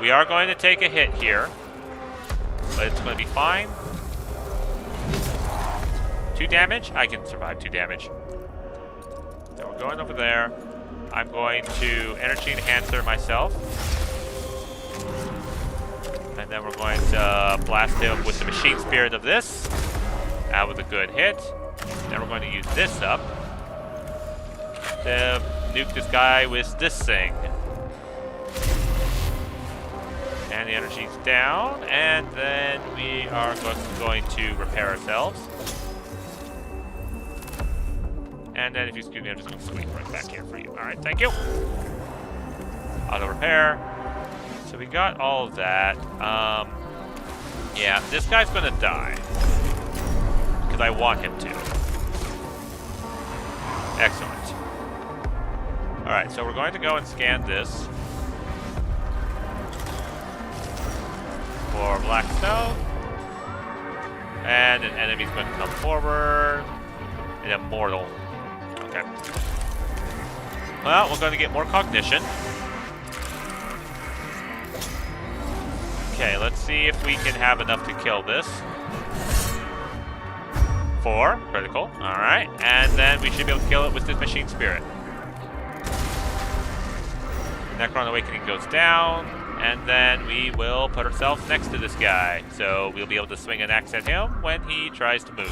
S1: We are going to take a hit here, but it's going to be fine. 2 damage? I can survive 2 damage. So we're going over there. I'm going to Energy Enhancer myself. And then we're going to blast him with the Machine Spirit of this. That was a good hit. Then we're going to use this up to nuke this guy with this thing. And the energy's down, and then we are going to repair ourselves. And then if you excuse me, I'm just going to squeeze right back here for you. Alright, thank you. Auto repair. So we got all of that. Yeah, this guy's going to die. Because I want him to. Excellent. Alright, so we're going to go and scan this. For Blackstone. And an enemy's going to come forward. An immortal. Okay. Well, we're going to get more cognition. Okay, let's see if we can have enough to kill this. 4, critical. Alright, and then we should be able to kill it with this Machine Spirit. Necron Awakening goes down. And then we will put ourselves next to this guy. So we'll be able to swing an axe at him when he tries to move.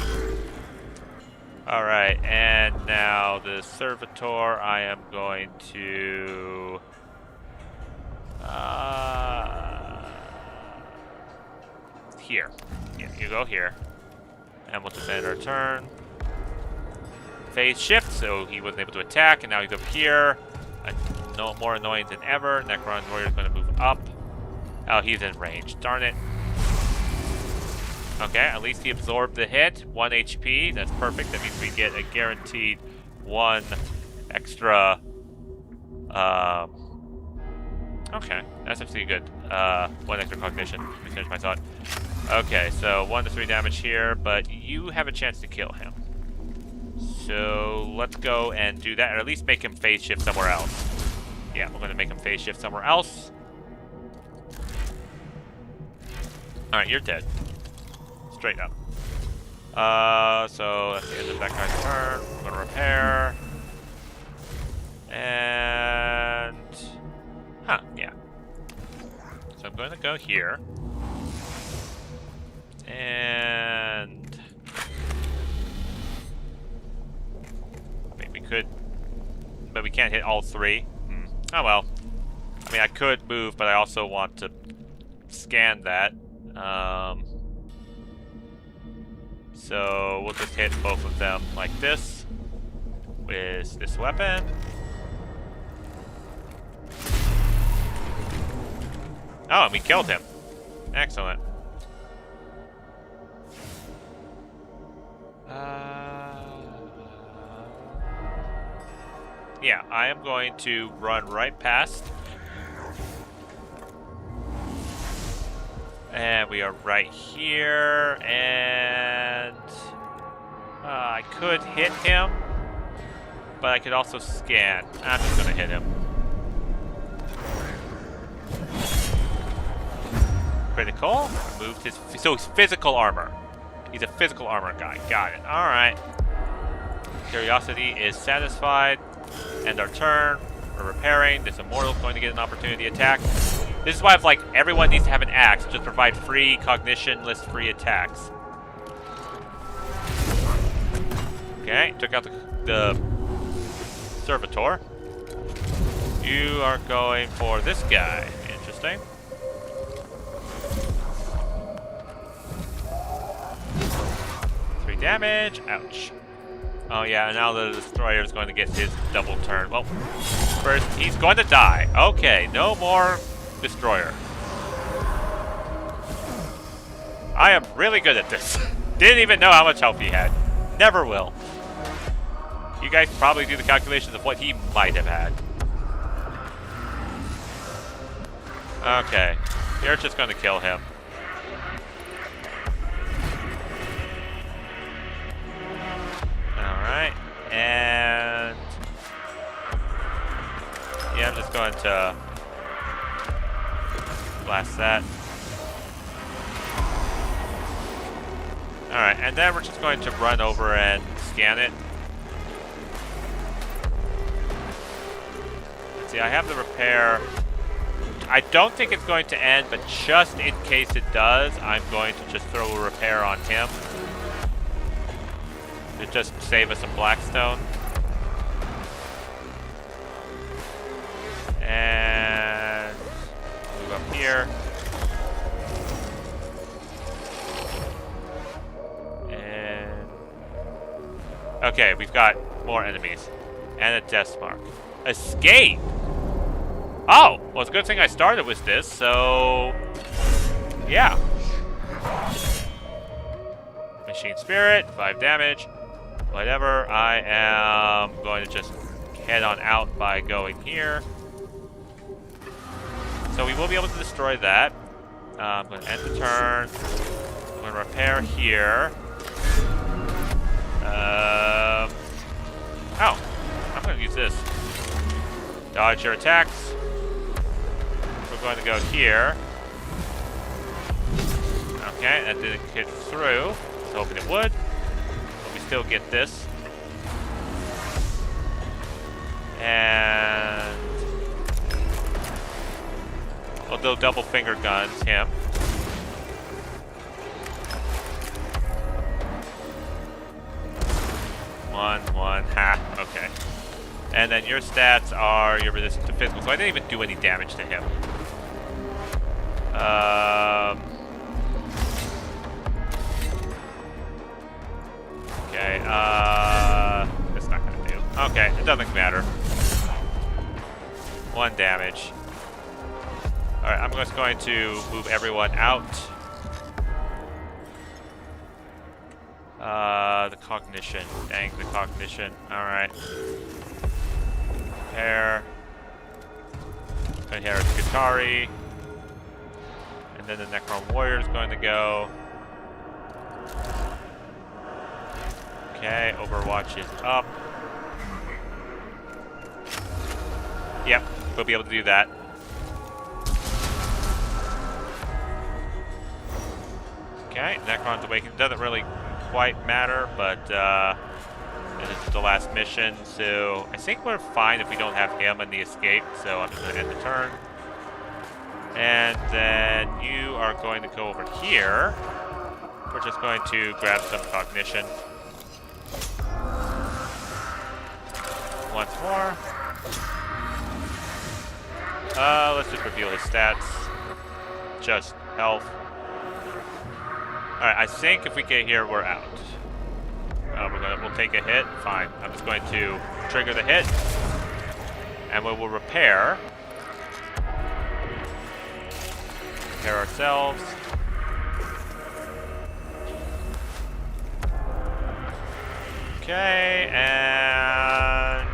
S1: Alright, and now the Servitor, I am going to... here. Yeah, you go here. And we'll just end our turn. Phase shift, so he wasn't able to attack, and now he's over here. No more annoying than ever. Necron Warrior is going to move up. Oh, he's in range. Darn it. Okay, at least he absorbed the hit. 1 HP. That's perfect. That means we get a guaranteed 1 extra. Okay, that's actually good. 1 extra cognition. Let me finish my thought. Okay, so 1 to 3 damage here, but you have a chance to kill him. So let's go and do that, or at least make him phase shift somewhere else. Yeah, we're going to make him phase shift somewhere else. Alright, you're dead. Straight up. So that's the end of that guy's turn. We're going to repair. And... huh, yeah. So I'm going to go here. And... I mean, we could... but we can't hit all 3. Oh well. I mean, I could move, but I also want to scan that. So we'll just hit both of them like this with this weapon. Oh, and we killed him. Excellent. Yeah, I am going to run right past. And we are right here, and could hit him, but I could also scan. I'm just gonna hit him. Critical. Removed his... So he's physical armor. He's a physical armor guy. Got it. Alright. Curiosity is satisfied. End our turn. We're repairing. This immortal's going to get an opportunity attack. This is why I've like everyone needs to have an axe. Just provide free cognition, list free attacks. Okay, took out the servitor. You are going for this guy. Interesting. Damage. Ouch. Oh yeah, now the destroyer is going to get his double turn. Well, first he's going to die. Okay, no more destroyer. I am really good at this. Didn't even know how much health he had. Never will. You guys probably do the calculations of what he might have had. Okay, you're just going to kill him. Alright, and yeah, I'm just going to blast that. Alright, and then we're just going to run over and scan it. Let's see, I have the repair. I don't think it's going to end, but just in case it does, I'm going to just throw a repair on him. To just save us some Blackstone. And move up here. And okay, we've got more enemies. And a death mark. Escape! Oh! Well, it's a good thing I started with this, so... yeah. Machine Spirit, 5 damage. Whatever, I am going to just head on out by going here. So we will be able to destroy that. I'm going to end the turn. I'm going to repair here. Oh, I'm going to use this. Dodge your attacks. We're going to go here. Okay, that didn't hit through. I was hoping it would. Still get this. And although double finger guns him. One, ha, okay. And then your stats are you're resistant to physical, so I didn't even do any damage to him. Okay, it's not gonna do. Okay, it doesn't matter. 1 damage. Alright, I'm just going to move everyone out. The cognition. Dang, the cognition. Alright. Repair. Here is Katari. And then the Necron Warrior is going to go. Okay, Overwatch is up. Yep, we'll be able to do that. Okay, Necron's Awakening doesn't really quite matter, but this is the last mission, so I think we're fine if we don't have him in the escape, so I'm just going to end the turn. And then you are going to go over here. We're just going to grab some cognition. Once more. Let's just reveal his stats. Just health. Alright, I think if we get here, we're out. We'll take a hit. Fine. I'm just going to trigger the hit. And we will repair. Repair ourselves. Okay, and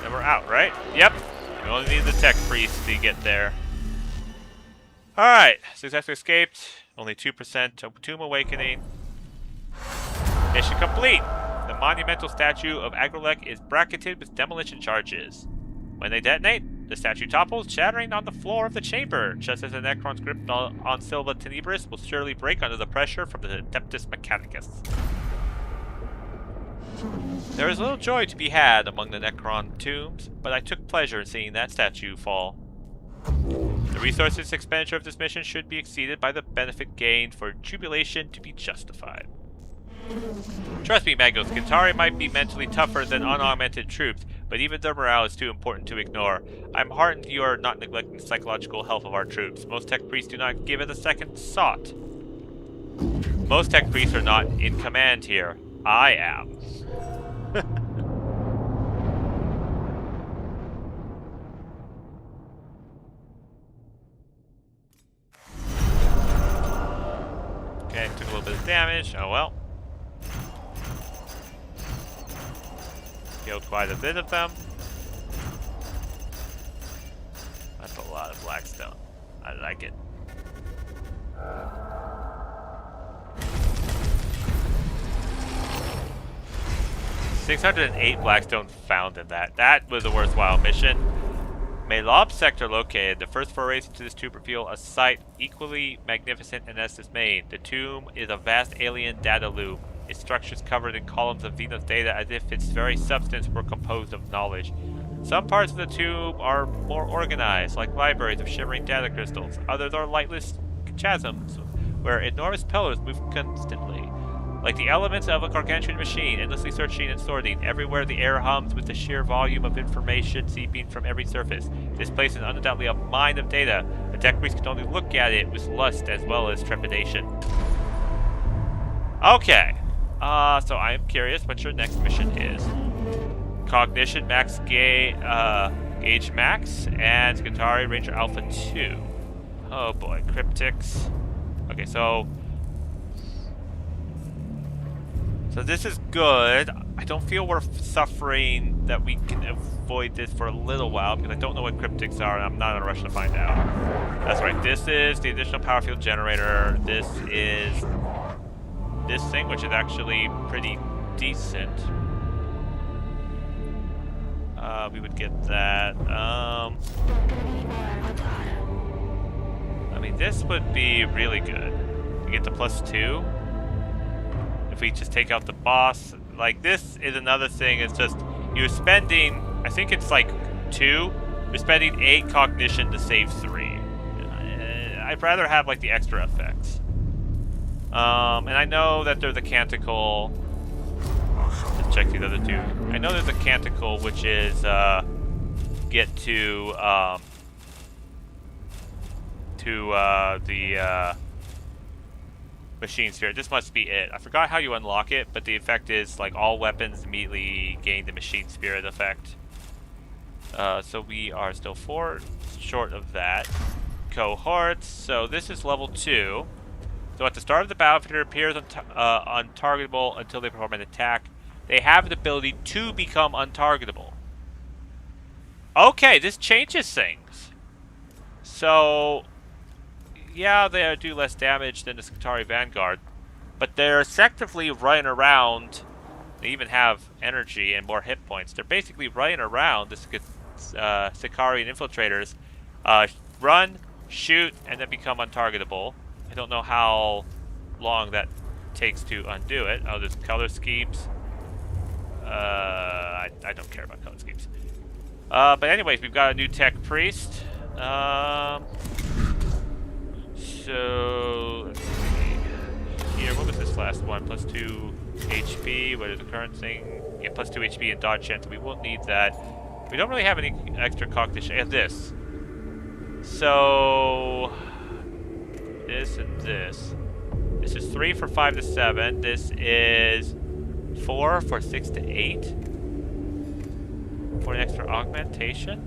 S1: then we're out, right? Yep. We only need the tech priest to get there. Alright, successfully escaped. Only 2% Tomb Awakening. Mission complete. The monumental statue of Agrolek is bracketed with demolition charges. When they detonate, the statue topples, shattering on the floor of the chamber, just as the Necron's grip on Silva Tenebris will surely break under the pressure from the Adeptus Mechanicus. There is little joy to be had among the Necron tombs, but I took pleasure in seeing that statue fall. The resources expenditure of this mission should be exceeded by the benefit gained for jubilation to be justified. Trust me, Magos, Skitarii might be mentally tougher than unaugmented troops, but even their morale is too important to ignore. I'm heartened you are not neglecting the psychological health of our troops. Most tech priests do not give it a second thought. Most tech priests are not in command here. I am. Okay, took a little bit of damage. Oh well. Killed quite a bit of them. That's a lot of Blackstone. I like it. $608 Blackstone found in that. That was a worthwhile mission. Melob sector located. The first forays into this tomb reveal a sight equally magnificent and as dismaying. The tomb is a vast alien data loop. Its structure is covered in columns of Xenos data as if its very substance were composed of knowledge. Some parts of the tomb are more organized, like libraries of shimmering data crystals. Others are lightless chasms, where enormous pillars move constantly. Like the elements of a gargantuan machine, endlessly searching and sorting. Everywhere the air hums with the sheer volume of information seeping from every surface. This place is undoubtedly a mine of data. A tech priest can only look at it with lust as well as trepidation. Okay. So I am curious what your next mission is. Cognition max gauge max and Skitarii Ranger Alpha 2. Oh boy, cryptics. Okay, so this is good. I don't feel we're suffering that we can avoid this for a little while because I don't know what cryptics are and I'm not in a rush to find out. That's right, this is the additional power field generator. This is this thing, which is actually pretty decent. We would get that. I mean, this would be really good. We get the +2. If we just take out the boss, like this is another thing. It's just you're spending, I think it's like 2. You're spending 8 cognition to save 3. I'd rather have like the extra effects. And I know that there's a canticle. Let's check these other two. I know there's a canticle which is get to the machine sphere. This must be it. I forgot how you unlock it, but the effect is like all weapons immediately gain the machine spirit effect. So we are still 4 short of that. Cohorts. So this is level 2. So at the start of the battle, it appears untargetable until they perform an attack. They have the ability to become untargetable. Okay, this changes things. So yeah, they do less damage than the Skitarii Vanguard, but they're effectively running around. They even have energy and more hit points. They're basically running around the Skitarii Infiltrators, run, shoot, and then become untargetable. I don't know how long that takes to undo it. Oh, there's color schemes. I don't care about color schemes. But anyways, we've got a new tech priest. So let's see here. What was this last one? +2 HP. What is the current thing? Yeah, +2 HP and dodge chance. We won't need that. We don't really have any extra cognition. And this. So this and this. This is 3 for 5 to 7. This is 4 for 6 to 8. For an extra augmentation.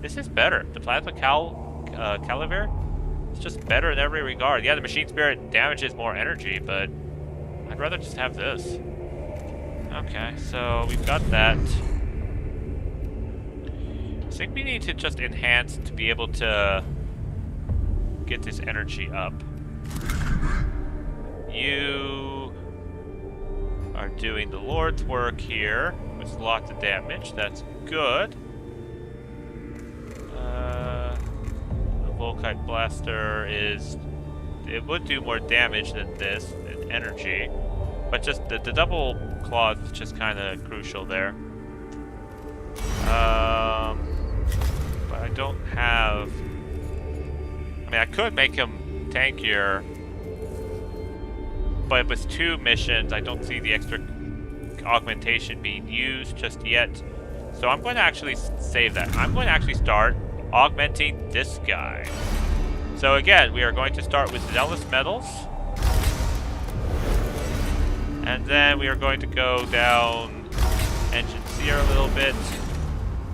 S1: This is better. The plasma caliver. It's just better in every regard. Yeah, the machine spirit damages more energy, but I'd rather just have this. Okay, so we've got that. I think we need to just enhance to be able to get this energy up. You are doing the Lord's work here with lots of damage. That's good. The Volkite Blaster is... It would do more damage than this in energy, but just the double claws is just kind of crucial there. But I don't have... I mean, I could make him tankier, but with 2 missions, I don't see the extra augmentation being used just yet. So I'm going to actually save that. I'm going to actually start augmenting this guy. So again, we are going to start with Zealous Metals. And then we are going to go down Engine Seer a little bit.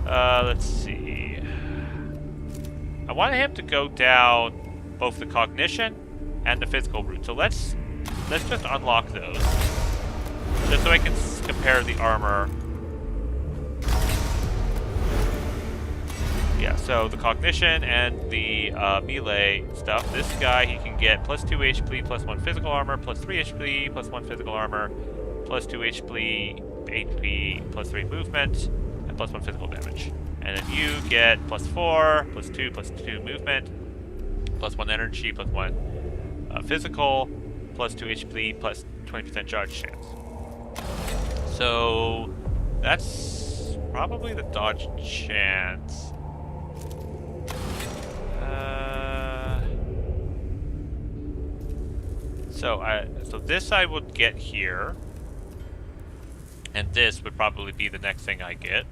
S1: Let's see. I want him to go down both the cognition and the physical route. So let's just unlock those. Just so I can compare the armor. Yeah, so the cognition and the melee stuff. This guy, he can get plus 2 HP, plus 1 physical armor, plus 3 HP, plus 1 physical armor, plus 2 HP, plus 3 movement, and plus 1 physical damage. And then you get plus 4, plus 2 movement, plus 1 energy, plus 1 physical, plus 2 HP, plus 20% charge chance. So that's probably the dodge chance. So this I would get here, and this would probably be the next thing I get.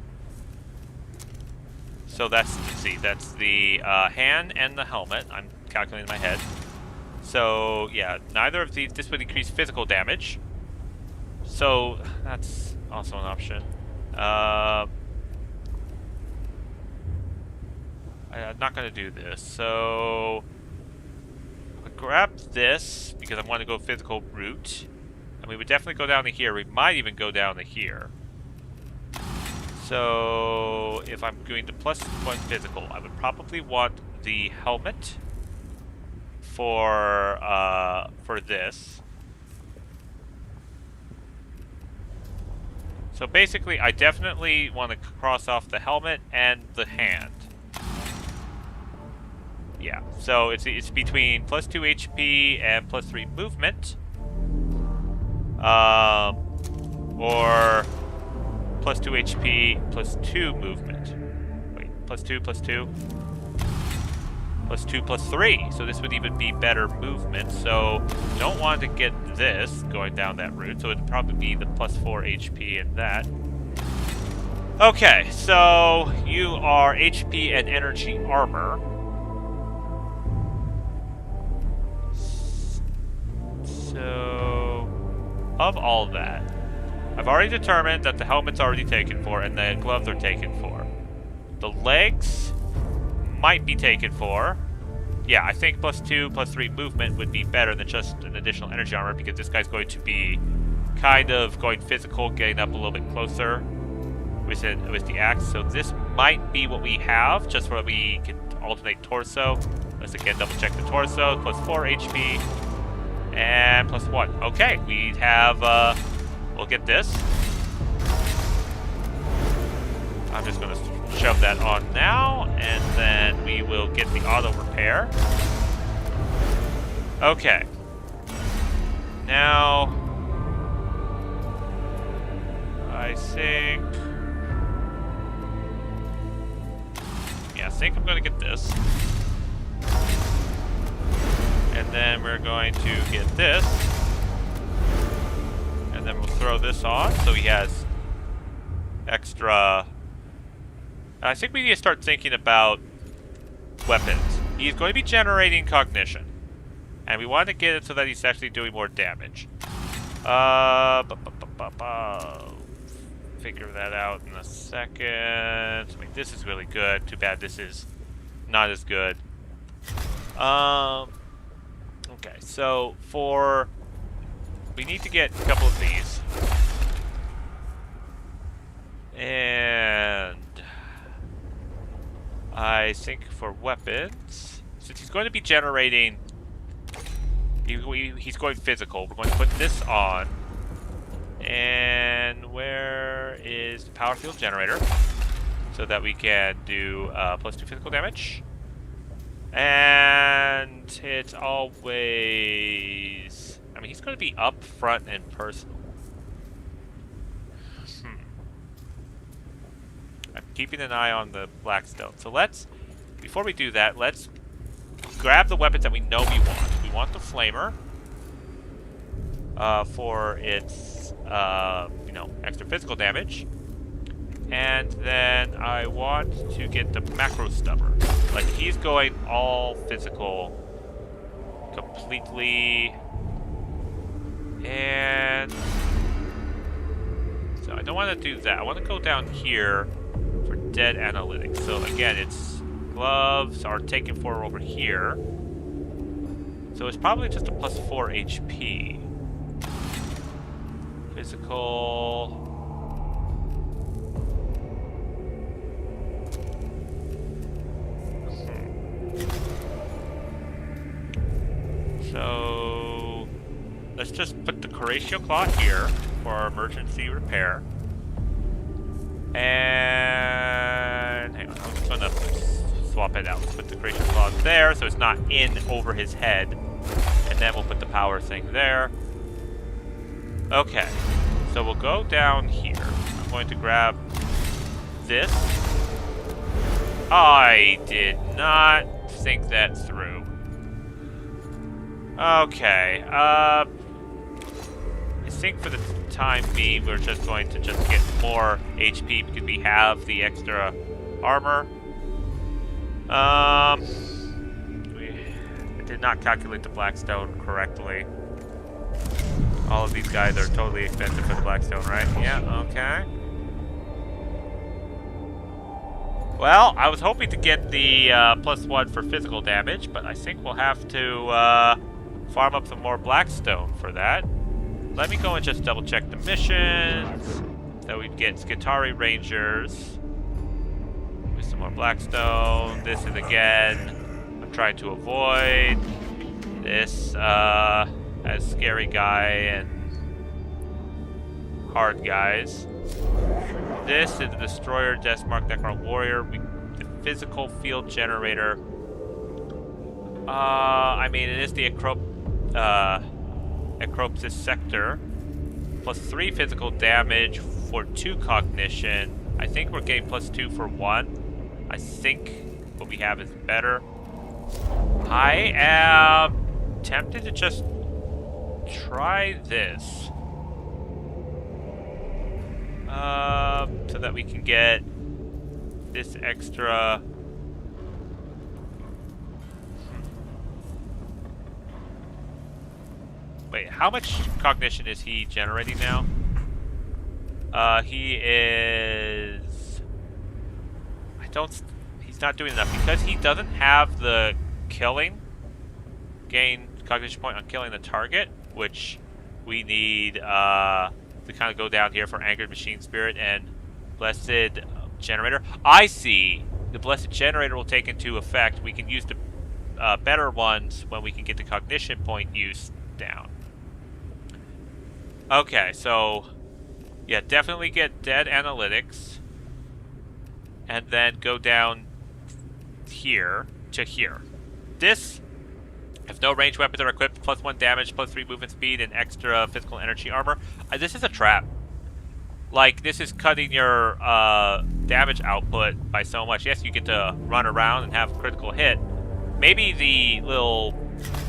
S1: So that's, let's see, that's the hand and the helmet. I'm calculating in my head. So yeah, neither of these. This would increase physical damage. So that's also an option. I'm not going to do this. So I'll grab this because I want to go physical route. And we would definitely go down to here. We might even go down to here. So if I'm going to plus 1 physical, I would probably want the helmet for this. So basically, I definitely want to cross off the helmet and the hand. Yeah, so it's between plus 2 HP and plus 3 movement. Or plus 2 HP, plus 2 movement. Wait, plus 2, plus 2. Plus 2, plus 3. So this would even be better movement. So you don't want to get this going down that route. So it'd probably be the plus 4 HP in that. Okay, so you are HP and energy armor. So of all that, I've already determined that the helmet's already taken for and the gloves are taken for. The legs might be taken for. Yeah, I think plus 2, plus 3 movement would be better than just an additional energy armor because this guy's going to be kind of going physical, getting up a little bit closer with the axe. So this might be what we have, just so we can alternate torso. Let's again double check the torso. Plus 4 HP and plus 1. Okay, we have, we'll get this. I'm just going to shove that on now, and then we will get the auto repair. Okay. Now, I think... Yeah, I think I'm going to get this. And then we're going to get this. And then we'll throw this on, so he has extra... I think we need to start thinking about weapons. He's going to be generating cognition. And we want to get it so that he's actually doing more damage. Figure that out in a second. I mean, this is really good. Too bad this is not as good. Okay, so for... We need to get a couple of these. And... I think for weapons, since he's going to be generating, he's going physical, we're going to put this on, And where is the power field generator? So that we can do +2 physical damage. And it's always... I mean, he's going to be up front and personal. I'm keeping an eye on the Blackstone. So let's, before we do that, let's grab the weapons that we know we want. We want the Flamer for its, you know, extra physical damage. And then I want to get the Macro Stubber. Like, he's going all physical completely. And so I don't want to do that. I want to go down here for dead analytics. So again, it's gloves are taken for over here. So it's probably just a +4 HP. Physical. So let's just put the Curatio Claw here for our emergency repair. And hang on, I'm just gonna swap it out. Let's put the Curatio Claw there so it's not in over his head. And then we'll put the power thing there. Okay, so we'll go down here. I'm going to grab this. I did not think that through. Okay, I think for the time being, we're just going to just get more HP because we have the extra armor. I did not calculate the Blackstone correctly. All of these guys are totally expensive for the Blackstone, right? Yeah, okay. Well, I was hoping to get the +1 for physical damage, but I think we'll have to farm up some more Blackstone for that. Let me go and just double check the missions. So we get Skitari Rangers. With some more Blackstone. This is again, I'm trying to avoid. This as scary guy and hard guys. This is the Destroyer, Deathmark, Necron Warrior. The physical field generator. I mean, it is the Acropsis Sector. +3 physical damage for 2 cognition. I think we're getting +2 for 1. I think what we have is better. I am tempted to just try this. So that we can get this extra... Wait, how much cognition is he generating now? He is... He's not doing enough because he doesn't have the killing. Gain cognition point on killing the target, which we need to kind of go down here for Angered Machine Spirit and Blessed Generator. I see. The Blessed Generator will take into effect. We can use the better ones when we can get the cognition point use down. Okay, so yeah, definitely get dead analytics. And then go down here to here. This, if no ranged weapons are equipped, +1 damage, +3 movement speed, and extra physical energy armor. This is a trap. Like, this is cutting your damage output by so much. Yes, you get to run around and have a critical hit. Maybe the little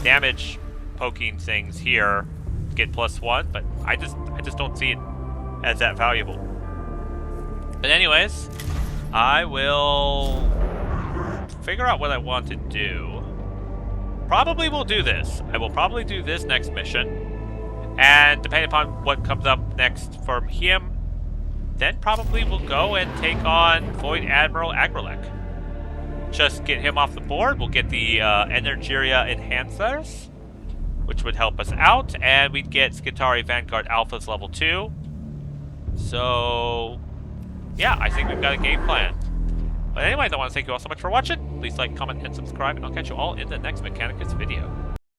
S1: damage poking things here get +1, but I just don't see it as that valuable. But anyways, I will figure out what I want to do. Probably will do this. I will probably do this next mission, and depending upon what comes up next from him, then probably we'll go and take on Void Admiral Agrelek. Just get him off the board. We'll get the Energeria Enhancers, which would help us out, and we'd get Skitari Vanguard Alphas level 2. So, yeah, I think we've got a game plan. But anyways, I want to thank you all so much for watching. Please like, comment, and subscribe, and I'll catch you all in the next Mechanicus video.